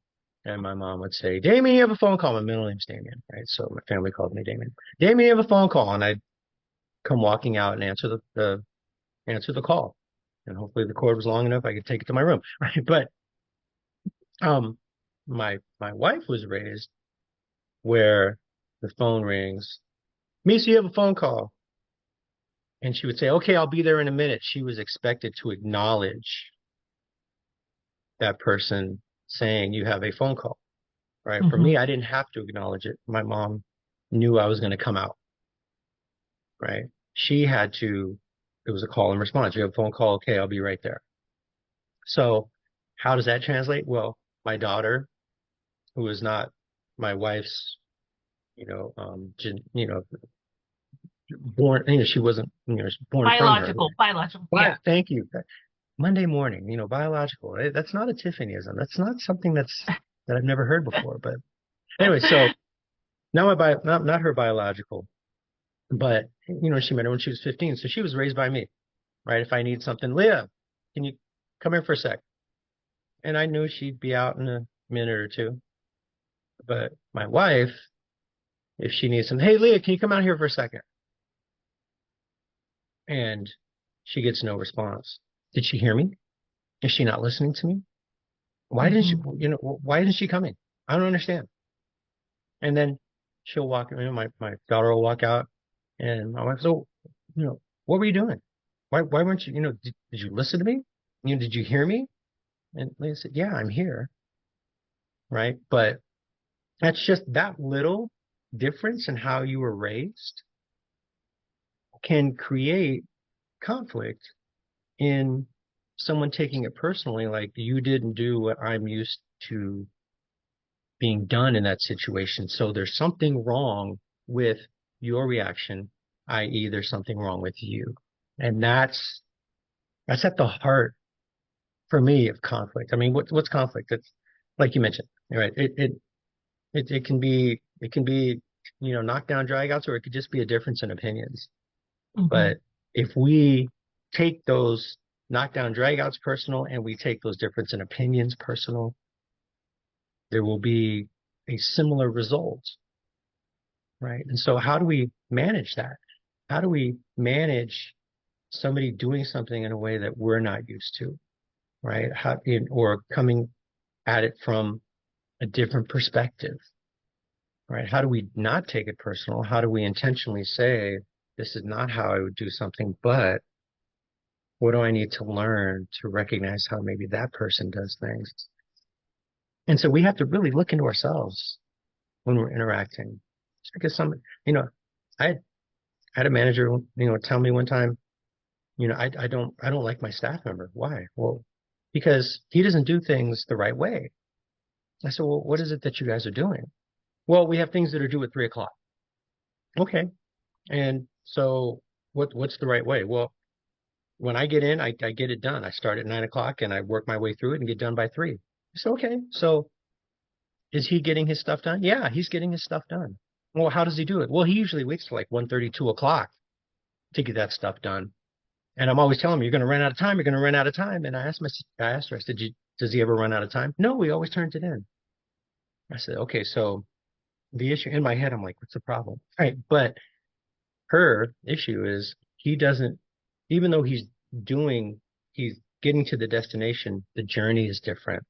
and my mom would say, Damien, you have a phone call. My middle name's Damien, right? So my family called me Damien. Damien, you have a phone call. And I'd come walking out and answer the call. and hopefully the cord was long enough I could take it to my room, right? But um, my wife was raised where the phone rings. Misa, you have a phone call. And she would say, okay, I'll be there in a minute. She was expected to acknowledge that person saying you have a phone call, right? For Hmm. me, I didn't have to acknowledge it. My mom knew I was going to come out, right? She had to, it was a call and response. You have a phone call. Okay, I'll be right there. So how does that translate? Well, my daughter, who is not my wife's, born, she wasn't, born from her. Biological. But Yeah. thank you. Monday morning, biological. That's not a Tiffanyism. That's not something that I've never heard before. But anyway, so now not her biological, but she met her when she was 15, so she was raised by me, right? If I need something, Leah, can you come here for a sec? And I knew she'd be out in a minute or two. But my wife, if she needs some, hey Leah, can you come out here for a second? And she gets no response. Did she hear me? Is she not listening to me? Why didn't she, Hmm. why isn't she coming? I don't understand. And then she'll walk, my daughter will walk out and my wife, so, what were you doing? Why weren't you, did you listen to me? Did you hear me? And Leah said, yeah, I'm here. Right. But that's just that little difference in how you were raised can create conflict in someone taking it personally, like you didn't do what I'm used to being done in that situation. So there's something wrong with your reaction, i.e., there's something wrong with you. And that's at the heart for me of conflict. I mean, what's conflict? It's like you mentioned, right? It can be knockdown dragouts, or it could just be a difference in opinions. Hmm. But if we take those knockdown dragouts personal and we take those difference in opinions personal, there will be a similar result, right? And so how do we manage that? How do we manage somebody doing something in a way that we're not used to, right? Or coming at it from a different perspective, right? How do we not take it personal? How do we intentionally say, this is not how I would do something, but what do I need to learn to recognize how maybe that person does things? And so we have to really look into ourselves when we're interacting. Just because you know, I had a manager, tell me one time, I don't like my staff member. Why? Well, because he doesn't do things the right way. I said, well, what is it that you guys are doing? Well, we have things that are due at 3 o'clock. Okay. And so what's the right way? Well, when I get in, I get it done. I start at 9 o'clock and I work my way through it and get done by 3. I said, okay. So is he getting his stuff done? Yeah, he's getting his stuff done. Well, how does he do it? Well, he usually waits till like 1:30, 2 o'clock to get that stuff done. And I'm always telling him, you're going to run out of time. You're going to run out of time. And I asked her, I said, does he ever run out of time? No, he always turns it in. I said, okay, so the issue in my head, I'm like, what's the problem? Right. But her issue is he doesn't, even though he's getting to the destination, the journey is different.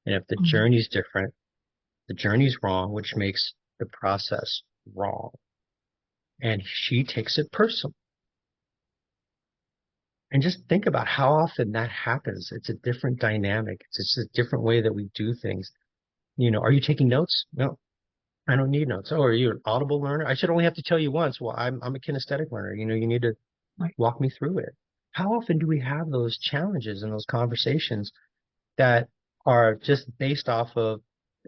And if the Hmm. journey's different, the journey's wrong, which makes the process wrong. And she takes it personal. And just think about how often that happens. It's a different dynamic. It's just a different way that we do things. Are you taking notes? No, I don't need notes. Oh, are you an audible learner? I should only have to tell you once. Well, I'm a kinesthetic learner. You need to Right. walk me through it. How often do we have those challenges and those conversations that are just based off of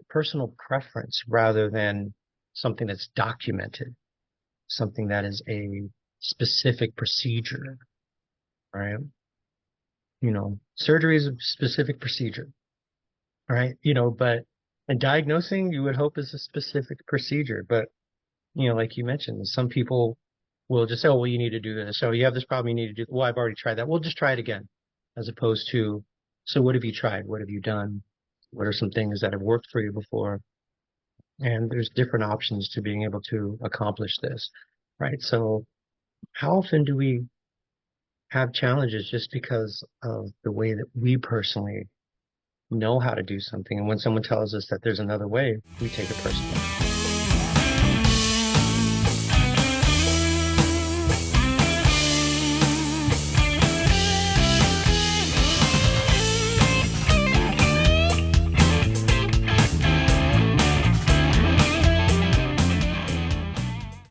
personal preference rather than something that's documented, something that is a specific procedure, right? Surgery is a specific procedure, right? But and diagnosing you would hope is a specific procedure, but like you mentioned, some people will just say, oh, well, you need to do this. So you have this problem, you need to do, well, I've already tried that. We'll just try it again, as opposed to, so what have you tried? What have you done? What are some things that have worked for you before? And there's different options to being able to accomplish this, right? So how often do we have challenges just because of the way that we personally know how to do something. And when someone tells us that there's another way, we take it personally.